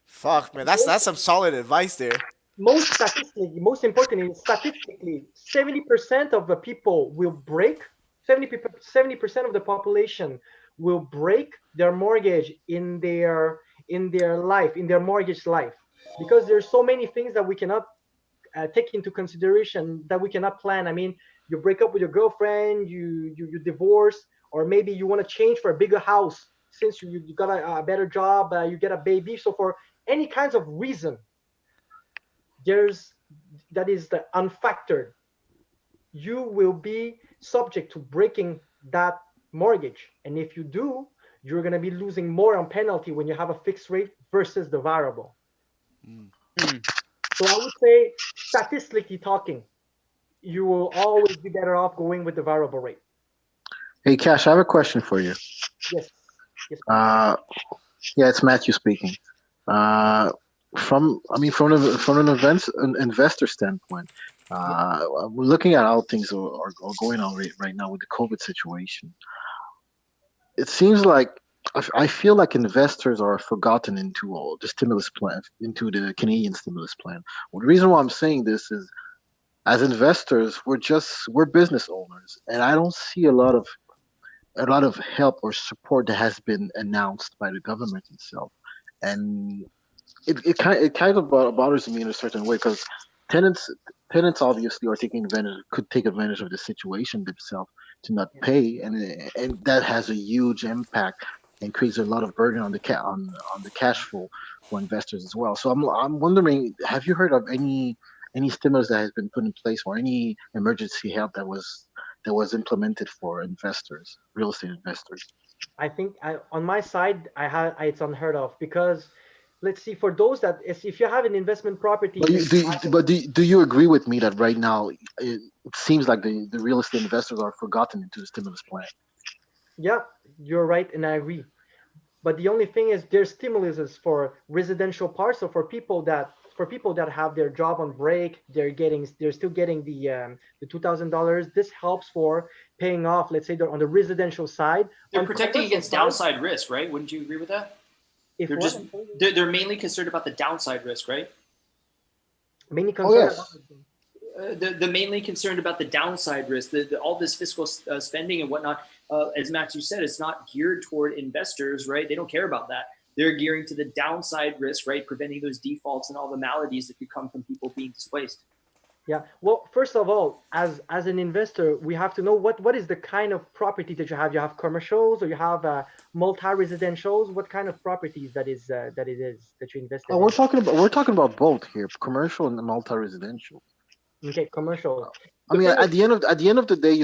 Fuck, man, that's some solid advice there. Most statistically, most importantly, statistically, 70% of the people will break, 70% of the population will break their mortgage in their life, in their mortgage life, because there's so many things that we cannot take into consideration, that we cannot plan. I mean, you break up with your girlfriend, you divorce, or maybe you want to change for a bigger house since you got a better job, you get a baby. So for any kinds of reason, there's that is the unfactored. You will be subject to breaking that mortgage, and if you do, you're going to be losing more on penalty when you have a fixed rate versus the variable. Mm. So I would say, statistically talking, you will always be better off going with the variable rate. Hey, Cash, I have a question for you. Yes. Yes. Yeah, it's Matthew speaking. From an investor standpoint, we're looking at how things are going on right now with the COVID situation. It seems like I feel like investors are forgotten into all the stimulus plan, into the Canadian stimulus plan. Well, the reason why I'm saying this is, as investors, we're business owners, and I don't see a lot of help or support that has been announced by the government itself, and it kind of bothers me in a certain way, because tenants tenants obviously are could take advantage of the situation themselves to not pay, and that has a huge impact and creates a lot of burden on on the cash flow for investors as well. So I'm wondering, have you heard of any stimulus that has been put in place, or any emergency help that was implemented for investors, real estate investors? I think on my side, it's unheard of, because let's see, for those that if you have an investment property, Do you agree with me that right now it seems like the real estate investors are forgotten into the stimulus plan? yeah, you're right, and I agree. But the only thing is, there's stimuluses for residential parts. So for people that have their job on break, they're still getting the $2,000. This helps for paying off. Let's say they're on the residential side. They're On protecting commercial against side, downside risk, right? Wouldn't you agree with that? if They're what? just they're mainly concerned about the downside risk, right? Mainly Oh concerned yes. The mainly concerned about the downside risk, all this fiscal spending and whatnot. As Matthew said, it's not geared toward investors, right? They don't care about that. They're gearing to the downside risk, right? Preventing those defaults and all the maladies that could come from people being displaced. Yeah. Well, first of all, as an investor, we have to know what is the kind of property that you have. You have commercials, or you have multi-residentials. What kind of properties that is that it is that you invested Oh, in? we're talking about both here, commercial and multi-residential. Okay, commercial. I mean, The thing at the end of the day,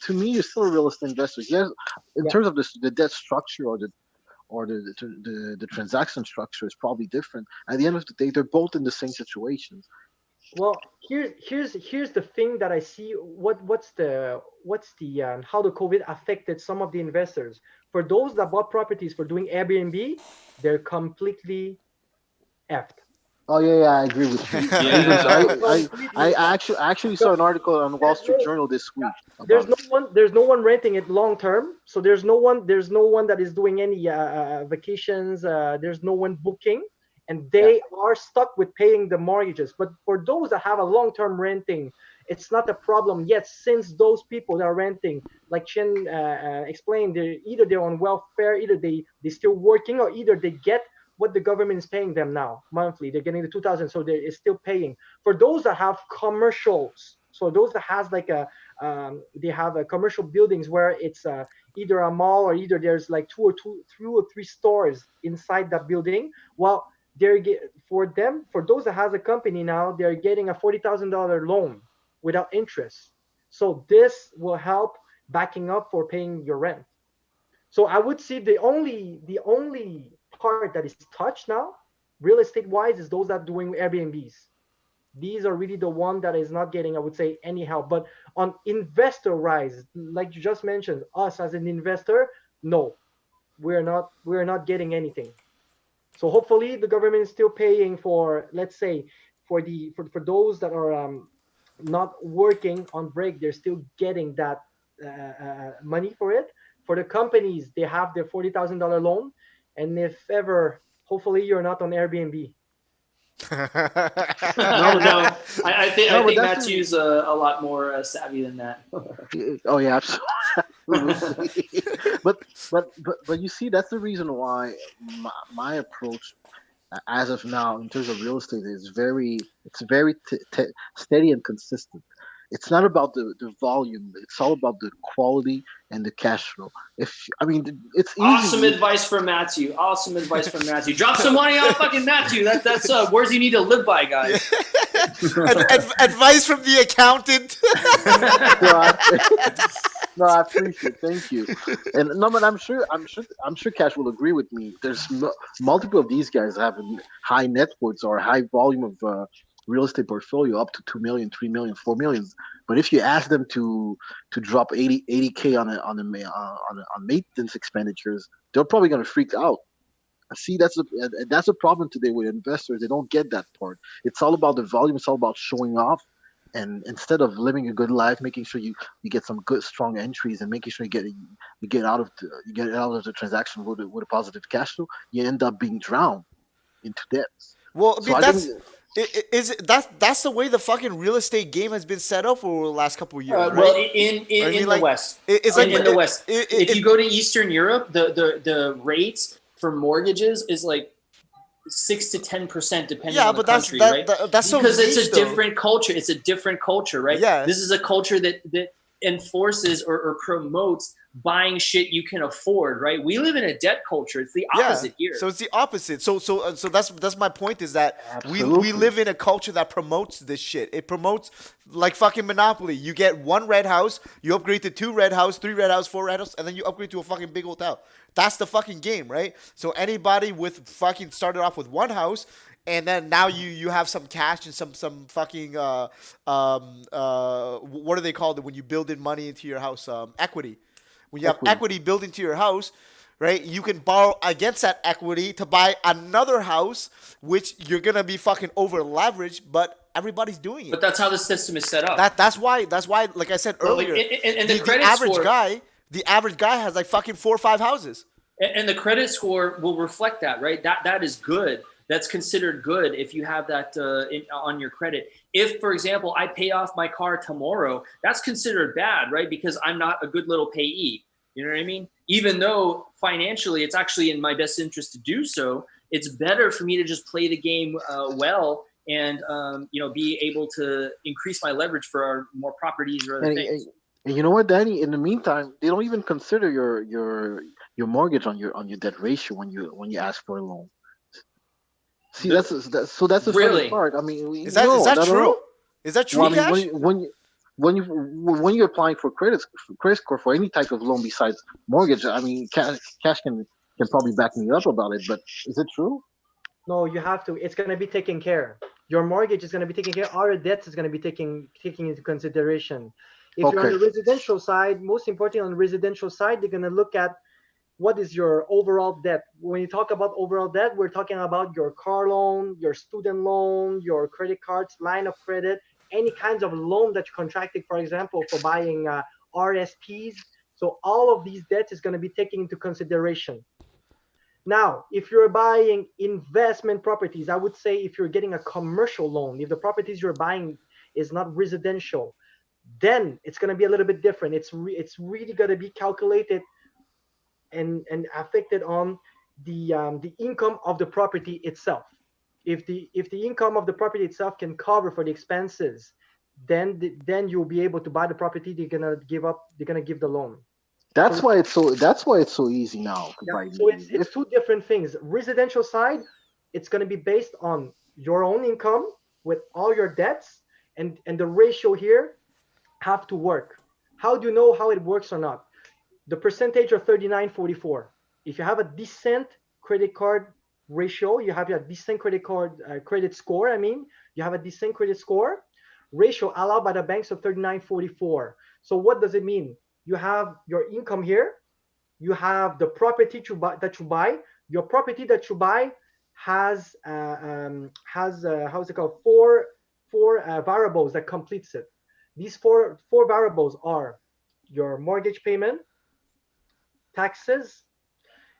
to me, you're still a real estate investor. Yes, in Yeah. terms of the debt structure, or the transaction structure is probably different. At the end of the day, they're both in the same situations. Well, here's the thing that I see. What's the how the COVID affected some of the investors. For those that bought properties for doing Airbnb, they're completely effed. Oh yeah, I agree with you. Even so, Completely effed. I actually saw an article on Wall There's Street no Journal this week there's about no it. one renting it long term. So there's no one that is doing any vacations. There's no one booking, and they are stuck with paying the mortgages. But for those that have a long term renting, it's not a problem yet, since those people that are renting, like Chen explained, they're on welfare, either they still working, or either they get what the government is paying them now monthly. They're getting the 2,000, so they're still paying. For those that have commercials, so those that has like they have commercial buildings where it's either a mall, or either there's like two or three stores inside that building. Well, for those that has a company now, they're getting a $40,000 loan without interest. So this will help backing up for paying your rent. So I would say the only part that is touched now, real estate wise, is those that are doing Airbnbs. These are really the one that is not getting, I would say, any help. But on investor rise, like you just mentioned, us as an investor, no, we're not getting anything. So hopefully the government is still paying for, let's say, for those that are not working on break, they're still getting that money for it. For the companies, they have their $40,000 loan, and if ever, hopefully, you're not on Airbnb. No, I think No, but that's Matthew's a lot more savvy than that. oh yeah, absolutely. but you see, that's the reason why my approach as of now in terms of real estate is very steady and consistent. It's not about the volume, it's all about the quality and the cash flow. If I mean, it's Awesome easy. advice from Matthew. Awesome advice from Matthew. Drop some money on fucking Matthew. That's words you need to live by, guys. Advice from the accountant. No, no, I appreciate it. Thank you. And no, but I'm sure Cash will agree with me. There's multiple of these guys have high net worths or high volume of real estate portfolio up to 2 million, 3 million, 4 millions. But if you ask them to drop 80K on maintenance expenditures, they're probably going to freak out. See, that's a problem today with investors. They don't get that part. It's all about the volume. It's all about showing off. And instead of living a good life, making sure you get some good strong entries and making sure you get out of the transaction with a positive cash flow, you end up being drowned into debts. Well, I So mean, I think that's the way the fucking real estate game has been set up for the last couple of years, right? Well, I in mean, the like, West, it's in, like in the West, it- if it- you go to Eastern Europe, the rates for mortgages is like 6 to 10% depending Yeah, on the but that's country, that, right? that that's so Because it's niche, a though. different culture. It's a different culture, right? Yeah. This is a culture that enforces or promotes buying shit you can afford, right? We live in a debt culture. It's the opposite here. So it's the opposite. So that's my point is that we Absolutely. live in a culture that promotes this shit. It promotes like fucking Monopoly. You get one red house, you upgrade to 2 red house, 3 red house, 4 red house, and then you upgrade to a fucking big hotel. That's the fucking game, right? So anybody with fucking started off with one house and then now you have some cash and some fucking what are they called when you build in money into your house? Equity. When you have equity built into your house, right? You can borrow against that equity to buy another house, which you're gonna be fucking over leveraged, but everybody's doing it. But that's how the system is set up. That's why like I said Well, like, earlier, and the credit the average guy has like fucking 4 or 5 houses. And the credit score will reflect that, right? That is good. That's considered good if you have that on your credit. If, for example, I pay off my car tomorrow, that's considered bad, right? Because I'm not a good little payee. You know what I mean? Even though financially it's actually in my best interest to do so, it's better for me to just play the game well and be able to increase my leverage for more properties or other things. And you know what, Danny? In the meantime, they don't even consider your mortgage on your debt ratio when you ask for a loan. See, that's the funny Really? part. I mean, Is that true? Is that true, Well, I Cash? mean, when you're applying for credit score for any type of loan besides mortgage, I mean, Cash can probably back me up about it. But is it true? No, you have to. It's going to be taken care. Your mortgage is going to be taken care. All your debts is going to be taken into consideration. If you're on the residential side, most importantly on the residential side, they're going to look at what is your overall debt. When you talk about overall debt, we're talking about your car loan, your student loan, your credit cards, line of credit, any kinds of loan that you contracted, for example, for buying RSPs. So all of these debts is going to be taken into consideration. Now, if you're buying investment properties, I would say if you're getting a commercial loan, if the properties you're buying is not residential, then it's going to be a little bit different. It's really going to be calculated and affected on the income of the property itself. If the income of the property itself can cover for the expenses, then you'll be able to buy the property. They're gonna give the loan. That's why it's so easy now to buy. So it's two different things. Residential side, it's gonna be based on your own income with all your debts, and the ratio here have to work. How do you know how it works or not? The percentage of 39-44. If you have a decent credit card ratio, you have a decent credit score. I mean, you have a decent credit score ratio allowed by the banks of 39-44. So what does it mean? You have your income here. You have the property that you buy. Your property that you buy has how's it called? four variables that completes it. These four variables are your mortgage payment, taxes.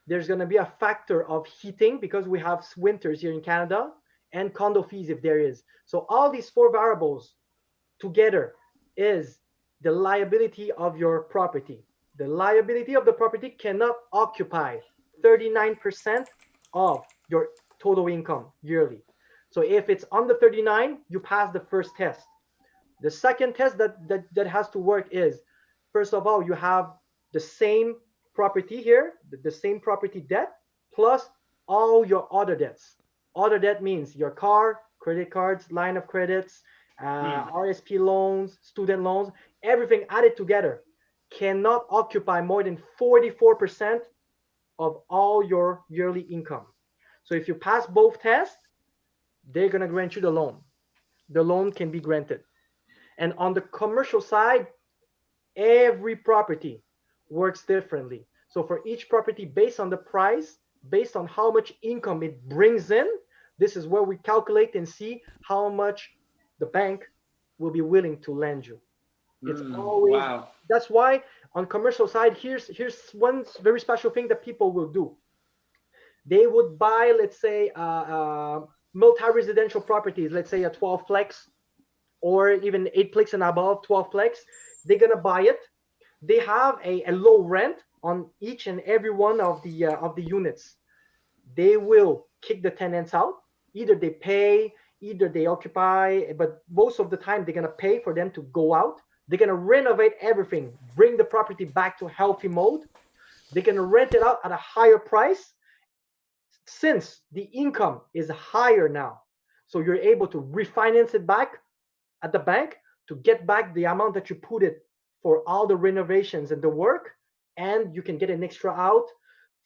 There's going to be a factor of heating because we have winters here in Canada, and condo fees if there is. So all these four variables together is the liability of your property. The liability of the property cannot occupy 39% of your total income yearly. So if it's under 39, you pass the first test. The second test that has to work is, first of all, you have the same property here, the same property debt, plus all your other debts. Other debt means your car, credit cards, line of credits, RSP loans, student loans, everything added together cannot occupy more than 44% of all your yearly income. So if you pass both tests, they're going to grant you the loan. The loan can be granted. And on the commercial side, every property works differently. So for each property, based on the price, based on how much income it brings in, this is where we calculate and see how much the bank will be willing to lend you. It's always, wow. That's why on commercial side, here's one very special thing that people will do. They would buy, let's say, multi-residential properties, let's say a 12-plex, or even 8-plex and above, 12-plex. They're gonna buy it. They have a low rent on each and every one of the units. They will kick the tenants out. Either they pay, either they occupy, but most of the time they're gonna pay for them to go out. They're gonna renovate everything, bring the property back to healthy mode. They're gonna rent it out at a higher price, since the income is higher now. So you're able to refinance it back at the bank to get back the amount that you put it for all the renovations and the work, and you can get an extra out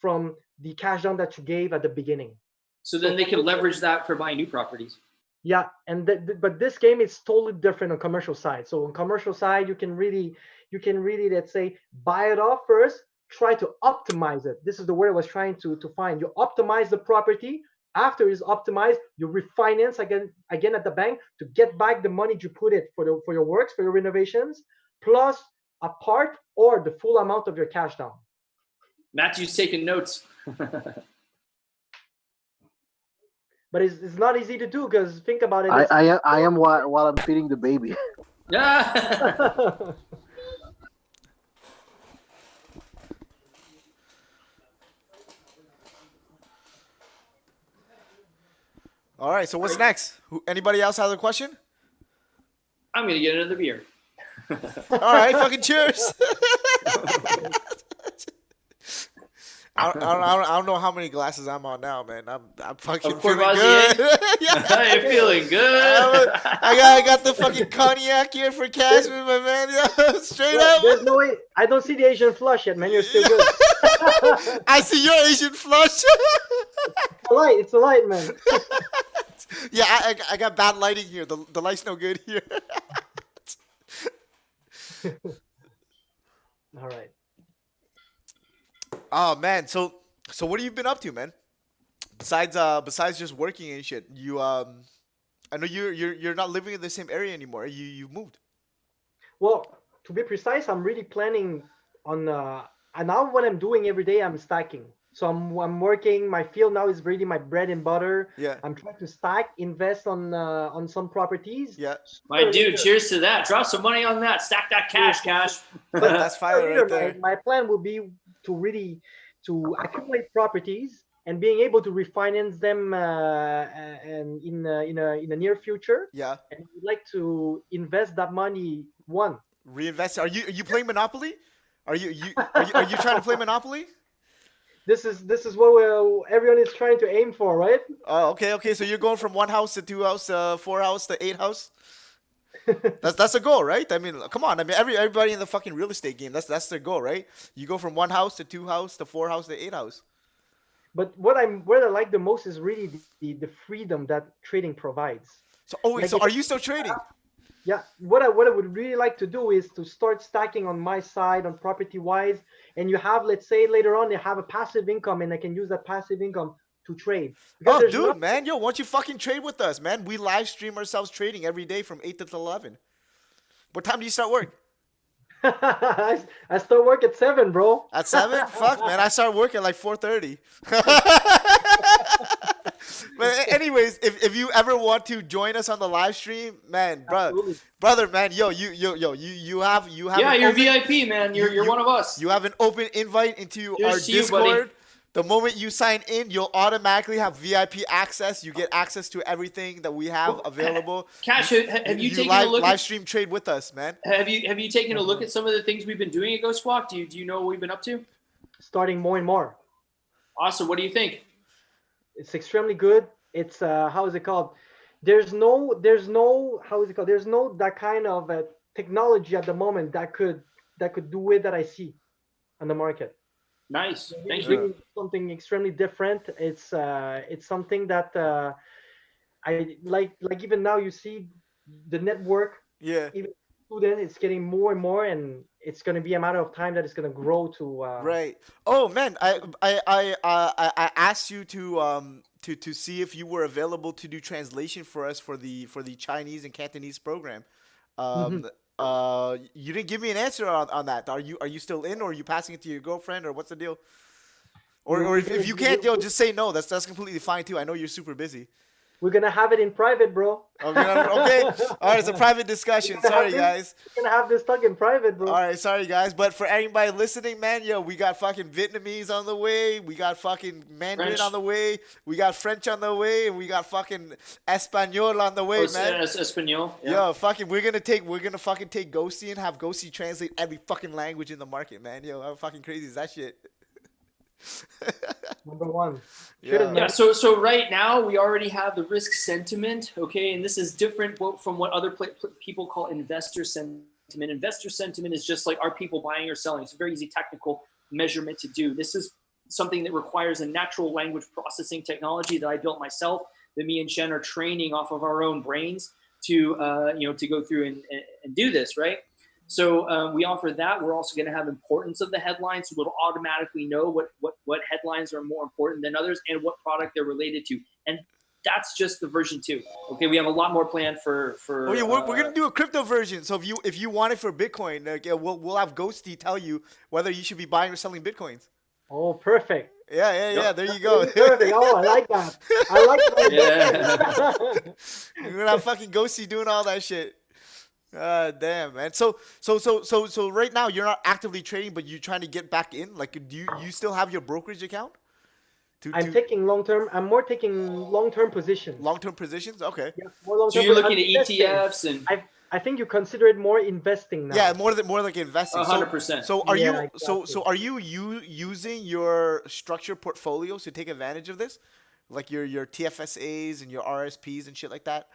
from the cash down that you gave at the beginning. So then they can leverage that for buying new properties. Yeah, and but this game is totally different on commercial side. So on commercial side, you can really, let's say, buy it off first, try to optimize it. This is the word I was trying to find. You optimize the property. After it's optimized, you refinance again at the bank to get back the money you put it for your works, for your renovations, plus a part or the full amount of your cash down. Matthew's taking notes. But it's not easy to do, because think about it. I am while I'm feeding the baby. Yeah. All right. So what's next? Anybody else have a question? I'm gonna get another beer. All right. Fucking cheers. I don't know how many glasses I'm on now, man. I'm fucking feeling good. Yeah. You're feeling good. I got the fucking cognac here for Cash, my man. Yeah, straight up. There's no way. I don't see the Asian flush yet, man. You're still good. I see your Asian flush. It's a light, man. Yeah, I got bad lighting here. The light's no good here. All right. Oh man, so what have you been up to, man? Besides just working and shit, you I know you're not living in the same area anymore. You moved. Well, to be precise, I'm really planning on and now what I'm doing every day, I'm stacking. So I'm working. My field now is really my bread and butter. Yeah. I'm trying to stack, invest on some properties. Yeah. My dude, cheers to that. Drop some money on that. Stack that cash. That's fire right there. My plan will be to accumulate properties and being able to refinance them and in the near future. Yeah. And we'd like to invest that money. Reinvest. Are you playing Monopoly? Are you trying to play Monopoly? This is what everyone is trying to aim for, right? Oh, okay. So you're going from 1 house to 2 house, 4 house to 8 house. That's the goal, right? I mean, come on. I mean, everybody in the fucking real estate game, that's their goal, right? You go from 1 house to 2 house to 4 house to 8 house. But what I like the most is really the freedom that trading provides. So are you still trading? Yeah, what I would really like to do is to start stacking on my side on property wise, and you have, let's say later on, you have a passive income, and I can use that passive income to trade. Because Oh, there's dude, not- man, yo, why don't you fucking trade with us, man? We live stream ourselves trading every day from 8 to 11. What time do you start work? I start work at 7, bro. At 7? Fuck, man, I start work at like 4:30. But anyways, if you ever want to join us on the live stream, man, Absolutely. brother, man, you have Yeah, an you're open- VIP, man. You're one of us. You have an open invite into Cheers our to you, buddy. Discord. The moment you sign in, you'll automatically have VIP access. You get access to everything that we have available. Cash, have you taken live, a look live at stream trade with us, man? have you taken a look at some of the things we've been doing at Ghost Squawk? Do you know what we've been up to? Starting more and more. Awesome. What do you think? It's extremely good. It's how is it called? There's no how is it called? There's no that kind of technology at the moment that could do it that I see on the market. Nice. Thank It's you. really something extremely different. It's something that I like even now you see the network Yeah. even student it's getting more and more, and it's going to be a matter of time that it's going to grow to Right. Oh man, I asked you to see if you were available to do translation for us for the Chinese and Cantonese program. You didn't give me an answer on that. Are you still in, or are you passing it to your girlfriend, or what's the deal? Or if you can't, yo, just say no. That's completely fine too. I know you're super busy. We're going to have it in private, bro. Okay. All right, it's a private discussion. Sorry, guys. We're going to have this talk in private, bro. All right, sorry guys, but for everybody listening, man, yo, we got fucking Vietnamese on the way, we got fucking Mandarin French. on the way, we got French on the way, and we got fucking Espanol on the way, man. Espanol. Yeah. Yo, fucking, we're gonna fucking take Ghosty and have Ghosty translate every fucking language in the market, man. Yo, how fucking crazy is that shit? Number one. Yeah. Cheers, man. Yeah, so right now we already have the risk sentiment, okay, and this is different from what other people call investor sentiment. Investor sentiment is just like, are people buying or selling? It's a very easy technical measurement to do. This is something that requires a natural language processing technology that I built myself, that me and Shen are training off of our own brains to go through and do this, right? So we offer that. We're also going to have importance of the headlines, so it'll automatically know what headlines are more important than others and what product they're related to. And that's just the version 2. Okay, we have a lot more planned for. Oh yeah, we're gonna do a crypto version. So if you want it for Bitcoin, like, yeah, we'll have Ghosty tell you whether you should be buying or selling Bitcoins. Oh, perfect. Yeah. There you go. Perfect. Oh, I like that. I like that. Yeah. We're gonna have fucking Ghosty doing all that shit. Damn, man. So right now you're not actively trading, but you're trying to get back in. Like, do you still have your brokerage account? I'm taking long-term. I'm more taking long-term positions. Long-term positions. Okay. Yeah, more long-term. So you're looking I'm at investing. ETFs and I think you consider it more investing now. Yeah, more like investing. 100%. So are Yeah, you so are you using your structured portfolios to take advantage of this, like your TFSAs and your RSPs and shit like that?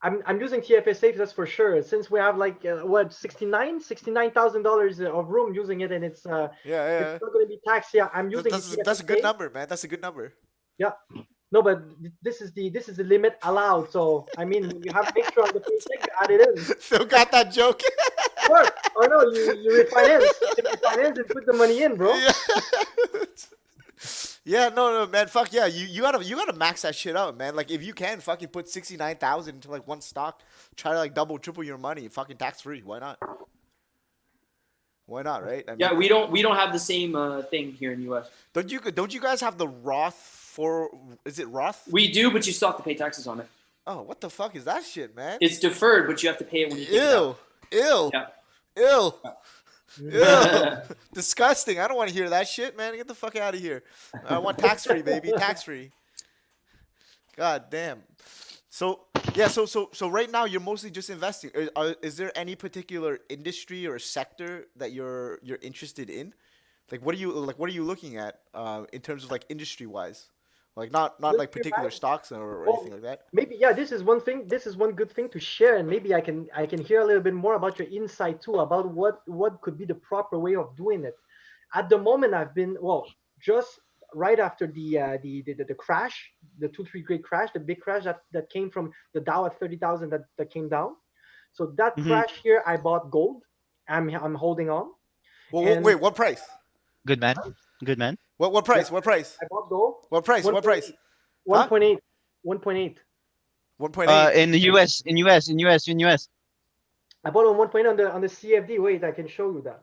I'm using TFSA, that's for sure. Since we have like $69,000 of room using it, and it's Yeah. it's not going to be taxed. Yeah, I'm using That's a good number, man. That's a good number. Yeah. No, but this is the limit allowed. So I mean, you have to make sure on the paycheck you add it in. Phil got that joke. Or no, you refinance and put the money in, bro. Yeah. Yeah, no, man, fuck yeah, you gotta max that shit out, man. Like, if you can, fucking put 69,000 into like one stock, try to like double, triple your money, fucking tax free. Why not? Why not, right? I mean, yeah, we don't have the same thing here in the U.S. Don't you guys have the Roth for? Is it Roth? We do, but you still have to pay taxes on it. Oh, what the fuck is that shit, man? It's deferred, but you have to pay it when you take it out. Ew. Yeah. Ew. Ew. Disgusting. I don't want to hear that shit, man. Get the fuck out of here. I want tax free, baby. Tax free. God damn. So yeah, so right now you're mostly just investing. Is there any particular industry or sector that you're interested in? Like what are you looking at in terms of like industry wise? Like not like particular stocks or anything like that. Maybe this is one thing. This is one good thing to share, and maybe I can hear a little bit more about your insight too about what could be the proper way of doing it. At the moment, I've been just right after the crash, the 2-3 grade crash, the big crash that came from the Dow at 30,000 that came down. So that crash here, I bought gold. I'm holding on. Well, wait, what price? Good man. Good man. What price? What price? I bought gold. What price? What price? 1.8. 1.8. 1.8. In the US, in US. I bought on 1.8 on the CFD. Wait, I can show you that.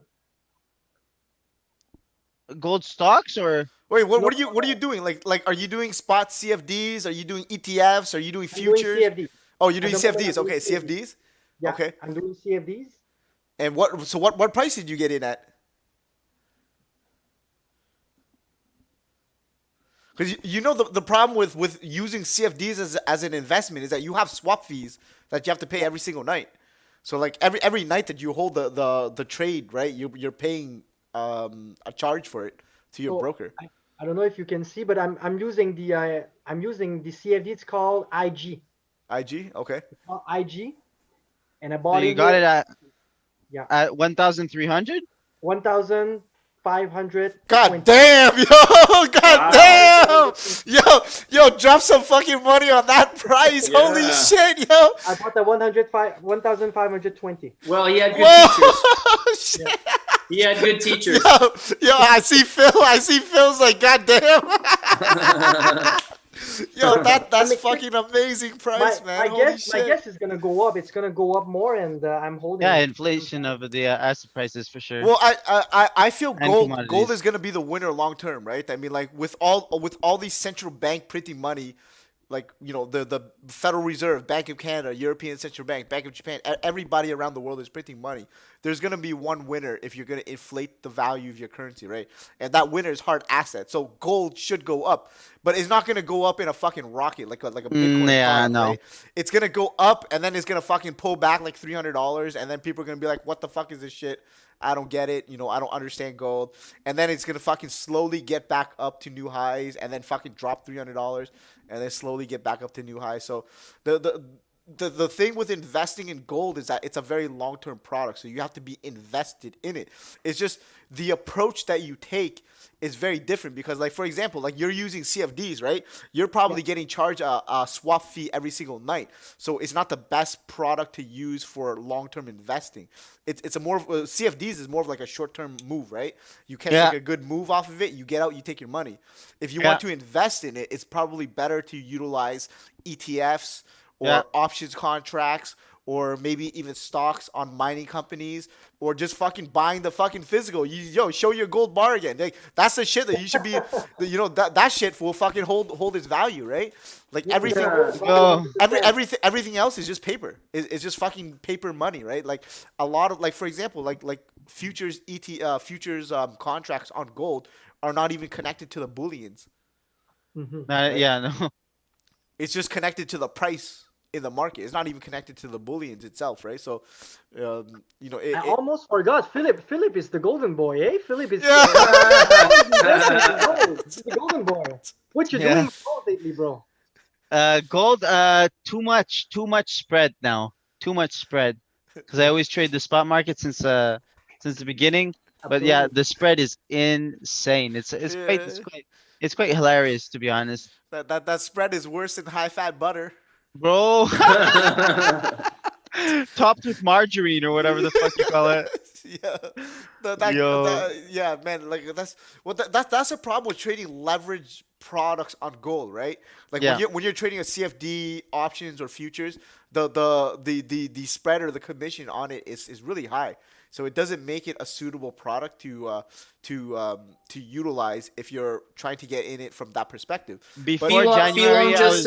Gold stocks or Wait, what are you doing? Like are you doing spot CFDs? Are you doing ETFs? Are you doing I'm doing futures? CFD. Oh, you're doing At the moment, CFDs. I'm Okay, doing CFDs. Yeah, Okay. I'm doing CFDs. And what price did you get in at? Because you know the problem with using CFDs as an investment is that you have swap fees that you have to pay every single night. So like every night that you hold the trade, right? You're paying a charge for it to your So, broker. I don't know if you can see, but I'm using the CFD. It's called IG. IG, okay. It's called IG, and I so bought you in got with it Yeah. at 1,300? 1,500. God damn, yo! God damn! Yo, drop some fucking money on that price. Yeah. Holy shit, yo! I bought the 1,520. Well, he had good Whoa! teachers. Shit. He had good teachers. Yo, I see Phil's like, God damn. Yo, that's fucking amazing price, man. Holy shit. My guess is gonna go up. It's gonna go up more, and I'm holding. Yeah, it. inflation of the asset prices for sure. Well, I feel And gold commodities. is gonna be the winner long term, right? I mean, like with all these central bank printing money, like the Federal Reserve, Bank of Canada, European Central Bank, Bank of Japan, everybody around the world is printing money. There's gonna be one winner if you're gonna inflate the value of your currency, right? And that winner is hard asset. So gold should go up, but it's not gonna go up in a fucking rocket like a Bitcoin. Yeah, product, no. right? It's gonna go up and then it's gonna fucking pull back like $300, and then people are gonna be like, "What the fuck is this shit? I don't get it. I don't understand gold." And then it's gonna fucking slowly get back up to new highs, and then fucking drop $300, and then slowly get back up to new highs. So the thing with investing in gold is that it's a very long-term product, so you have to be invested in it. It's just the approach that you take is very different because, like, for example, like you're using CFDs, right? You're probably getting charged a swap fee every single night, so it's not the best product to use for long-term investing. It's a more of CFDs is more of like a short-term move, right? You catch like a good move off of it, you get out, you take your money. If you want to invest in it, it's probably better to utilize ETFs or options contracts, or maybe even stocks on mining companies, or just fucking buying the fucking physical. Show your gold bar again. Like, that's the shit that you should be. That shit will fucking hold its value, right? Like everything, everything else is just paper. It's just fucking paper money, right? Like a lot of, like, for example, like futures contracts on gold are not even connected to the bullions. No. It's just connected to the price in the market. It's not even connected to the bullions itself, right? So, I almost forgot. Philip is the golden boy, eh? Philip is. Yeah. He's the golden boy. What you doing with gold lately, bro? Gold, too much spread now. Too much spread. Because I always trade the spot market since the beginning. But yeah, the spread is insane. It's quite hilarious, to be honest. That spread is worse than high-fat butter. Bro. Topped with margarine or whatever the fuck you call it. Yeah, man. Like that's a problem with trading leverage products on gold, right? Like when you're trading a CFD, options, or futures, the spread or the commission on it is really high. So it doesn't make it a suitable product to utilize if you're trying to get in it from that perspective. Before Phelan January, just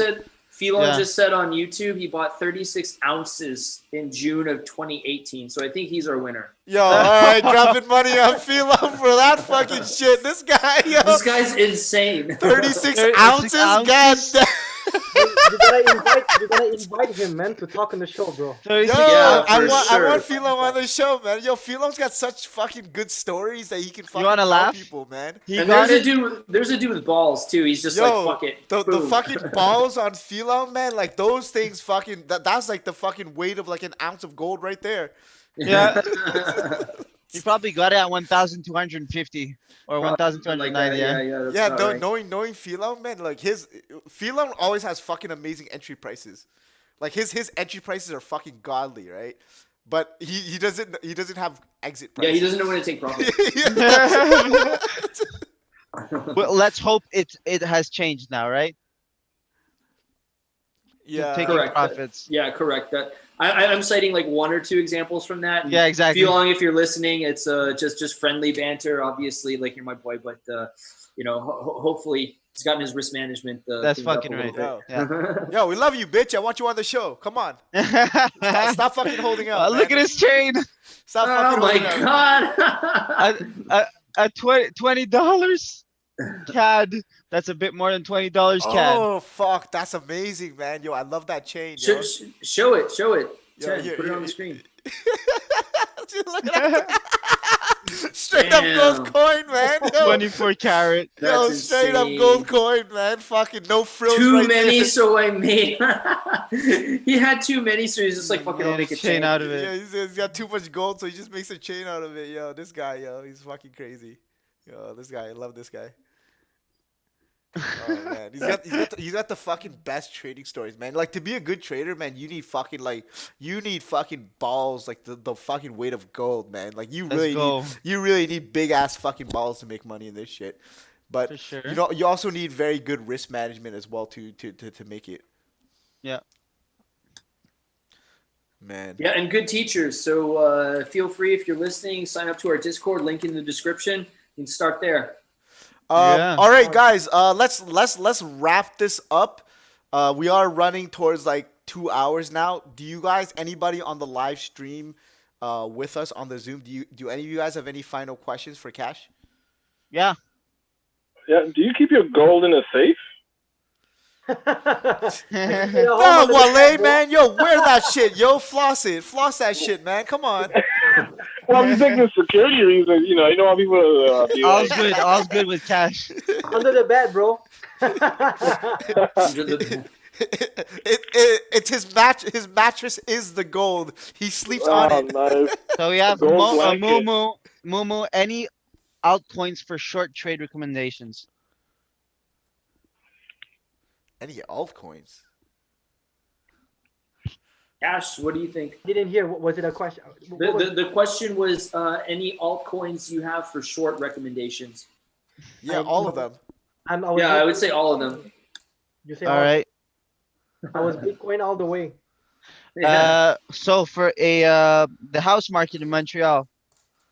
said on YouTube he bought 36 ounces in June of 2018. So I think he's our winner. Yo, all right, dropping money on Phelan for that fucking shit. This guy, yo. This guy's insane. 36 ounces? God damn. You gotta invite him, man, to talk on the show, bro. I want Philo on the show, man. Yo, Philo's got such fucking good stories that he can fucking tell laugh? people, man. And there's a dude with balls too. He's just like, fuck it. The fucking balls on Philo, man, like those things fucking that's like the fucking weight of like an ounce of gold right there. Yeah. You probably got it at 1,250 or 1,290. Right. Knowing Philo, man, like Philo always has fucking amazing entry prices. Like his entry prices are fucking godly, right? But he doesn't have exit prices. Yeah, he doesn't know when to take profit. let's hope it has changed now, right? Yeah. Taking Correct. profits. Yeah, correct. That I'm citing like one or two examples from that. And Yeah, exactly. Feel long if you're listening. It's just friendly banter. Obviously, like you're my boy, but hopefully he's gotten his risk management. That's cleaned up fucking a little right. bit. Yo, we love you, bitch. I want you on the show. Come on. Stop fucking holding out. Look man. at his chain. Stop Oh fucking my holding out. god! At $20 CAD. That's a bit more than $20 CAD. Oh fuck, that's amazing, man. Yo, I love that chain. Yo. Show it. Yo, Chen, here, put it here, on the here. screen. Look at that. Straight up gold coin, man. Yo, 24 carat. yo, That's straight up insane. gold coin, man. Fucking no frills. Too right many, there. so I made. He had too many, so he's just like, fucking, I'll Made make a a chain out of it. Yeah, he's got too much gold, so he just makes a chain out of it. Yo, this guy, yo, he's fucking crazy. Yo, this guy, I love this guy. Oh man, he's got the fucking best trading stories, man. Like to be a good trader, man, you need fucking balls, like the fucking weight of gold, man. Like you Let's really go. need big ass fucking balls to make money in this shit. But For sure. you also need very good risk management as well to make it. Yeah. Man. Yeah, and good teachers. So feel free if you're listening, sign up to our Discord. Link in the description. You can start there. Yeah. All right, guys. Let's wrap this up. We are running towards like 2 hours now. Do you guys, anybody on the live stream, with us on the Zoom, do any of you guys have any final questions for Kash? Yeah. Yeah. Do you keep your gold in a safe? No, Wale, man. Yo, wear that shit. Yo, floss it. Floss that shit, man. Come on. Well, I'm thinking security reasons. You know how people be All's like, good. All's good with cash. Under the bed, bro. It's his mattress is the gold. He sleeps on oh, it. nice. So we have Gold blanket. Mumu. Any altcoins for short trade recommendations? Any altcoins? Ash, what do you think? Didn't hear. Was it a question? The question was any altcoins you have for short recommendations. Yeah, all of them. I would say all of them. You say All right. I was Bitcoin all the way. So for the house market in Montreal,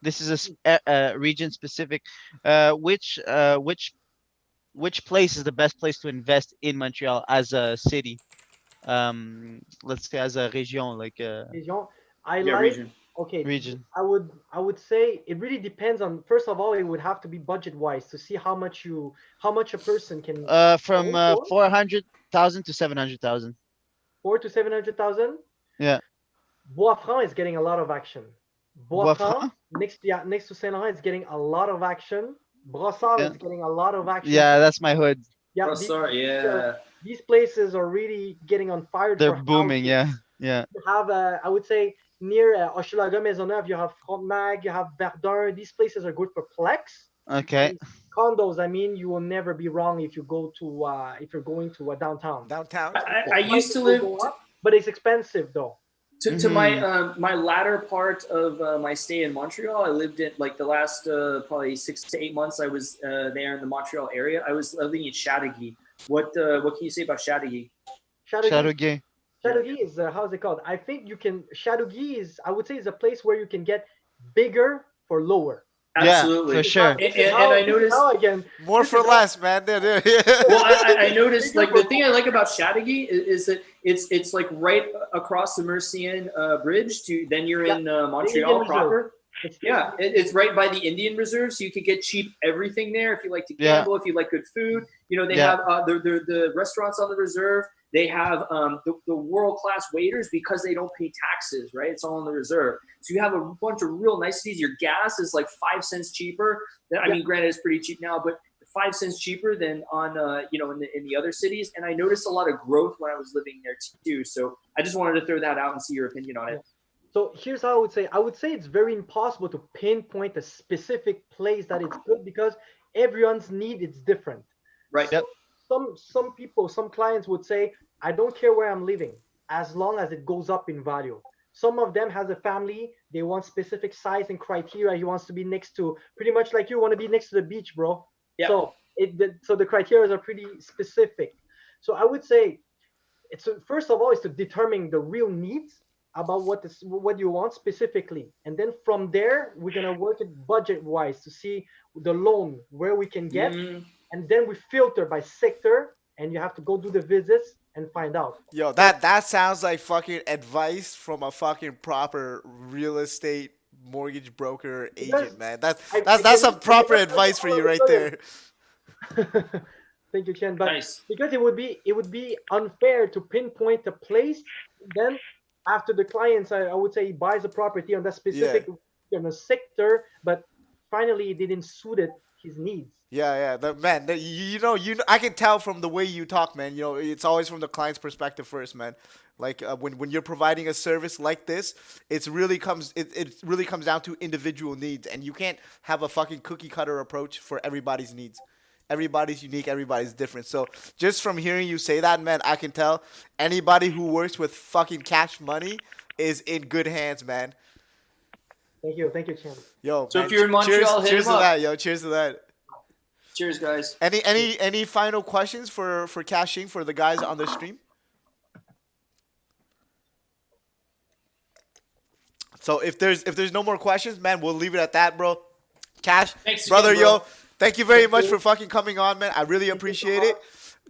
this is a region specific. Which place is the best place to invest in Montreal as a city? Let's say as a region, like Region. Region. Okay. region. I would say it really depends on. First of all, it would have to be budget wise to see how much a person can. From for? 400,000 to 700,000. 4 to 700,000. Yeah. Bois-Franc is getting a lot of action. Bois-Franc? Next to Saint Laurent is getting a lot of action. Brossard Yeah. is getting a lot of action. Yeah, that's my hood. Yeah. Brossard, yeah. These places are really getting on fire. They're for booming. housing. Yeah. You have, I would say, near Hochelaga, Maisonneuve, you have Frontenac, you have Verdun. These places are good for Plex. Okay. Condos, I mean, you will never be wrong if you go to if you're going to downtown. Downtown. I used to live. Go up, but it's expensive though. To my latter part of my stay in Montreal, I lived in like the last probably 6 to 8 months. I was there in the Montreal area. I was living in Chateauguay. What can you say about Chateauguay? Chateauguay. Chateauguay is how's it called? I think you can. Chateauguay is, I would say, is a place where you can get bigger for lower. Absolutely, Yeah, for sure. And I noticed again, More for less, man. well, I noticed like the thing I like about Chateauguay is that it's like right across the Mercian Bridge to then you're in Montreal proper. It's right by the Indian Reserve, so you could get cheap everything there if you like to gamble, if you like good food. You know, they have the restaurants on the reserve. They have the world-class waiters because they don't pay taxes, right? It's all on the reserve. So you have a bunch of real niceties. Your gas is like 5 cents cheaper. I mean, granted, it's pretty cheap now, but 5 cents cheaper than on in the other cities. And I noticed a lot of growth when I was living there too. So I just wanted to throw that out and see your opinion on it. So here's how I would say. I would say it's very impossible to pinpoint a specific place that it's good because everyone's need is different. Right. So some people, some clients would say, I don't care where I'm living as long as it goes up in value. Some of them has a family. They want specific size and criteria. He wants to be next to, pretty much like you want to be next to the beach, bro. Yeah. So so the criteria are pretty specific. So I would say it's first of all is to determine the real needs about what you want specifically, and then from there we're gonna work it budget wise to see the loan where we can get, and then we filter by sector, and you have to go do the visits and find out. Yo, that sounds like fucking advice from a fucking proper real estate mortgage broker agent, man. That's some proper advice for you right there. Thank you, Chen. But Nice. because it would be unfair to pinpoint a place, then after the clients, I would say, buys a property on that specific in a sector, but finally it didn't suit his needs. Yeah. You know, I can tell from the way you talk, man. You know, it's always from the client's perspective first, man. Like when you're providing a service like this, it really comes down to individual needs, and you can't have a fucking cookie cutter approach for everybody's needs. Everybody's unique, everybody's different. So just from hearing you say that, man, I can tell anybody who works with fucking cash money is in good hands, man. Thank you, Chen. Yo, So man, if you're in Montreal, hit cheers him to up. that, yo. Cheers to that. Cheers, guys. Any final questions for Ka-Shing for the guys on the stream? So if there's no more questions, man, we'll leave it at that, bro. Cash, Thanks brother, again, bro. yo, thank you very much for fucking coming on, man. I really appreciate it.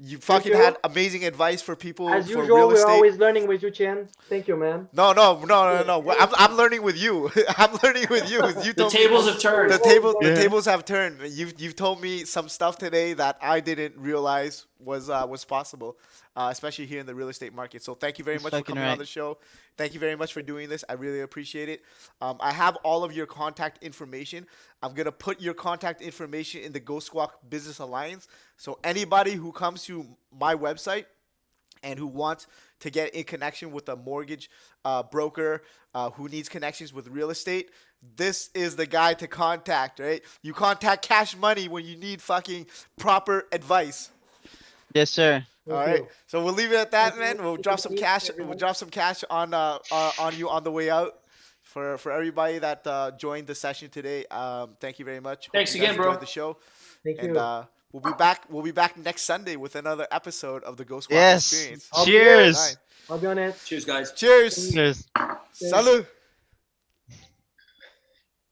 You fucking you. had amazing advice for people As for usual, real we're estate. always learning with you, Chen. Thank you, man. No. I'm learning with you. I'm learning with you. You The told me- tables have turned. The Yeah. tables have turned. You've told me some stuff today that I didn't realize was possible, especially here in the real estate market. So thank you very That's much for fucking coming on right. the show. Thank you very much for doing this. I really appreciate it. I have all of your contact information. I'm gonna put your contact information in the Ghost Squawk Business Alliance. So anybody who comes to my website and who wants to get in connection with a mortgage broker who needs connections with real estate, this is the guy to contact, right? You contact Cash Money when you need fucking proper advice. Yes, sir. All right, you. so we'll leave it at that, Thank man. you. We'll Thank drop you, some Keith, cash. everyone. We'll drop some cash on you on the way out. For everybody that joined the session today, thank you very much. Hope Thanks you guys again, bro. enjoyed the show. Thank And you. we'll be back next Sunday with another episode of the Ghost Squawk Yes. Experience. I'll be Cheers. I'll be on it. Cheers, guys. Cheers. Cheers. Salut.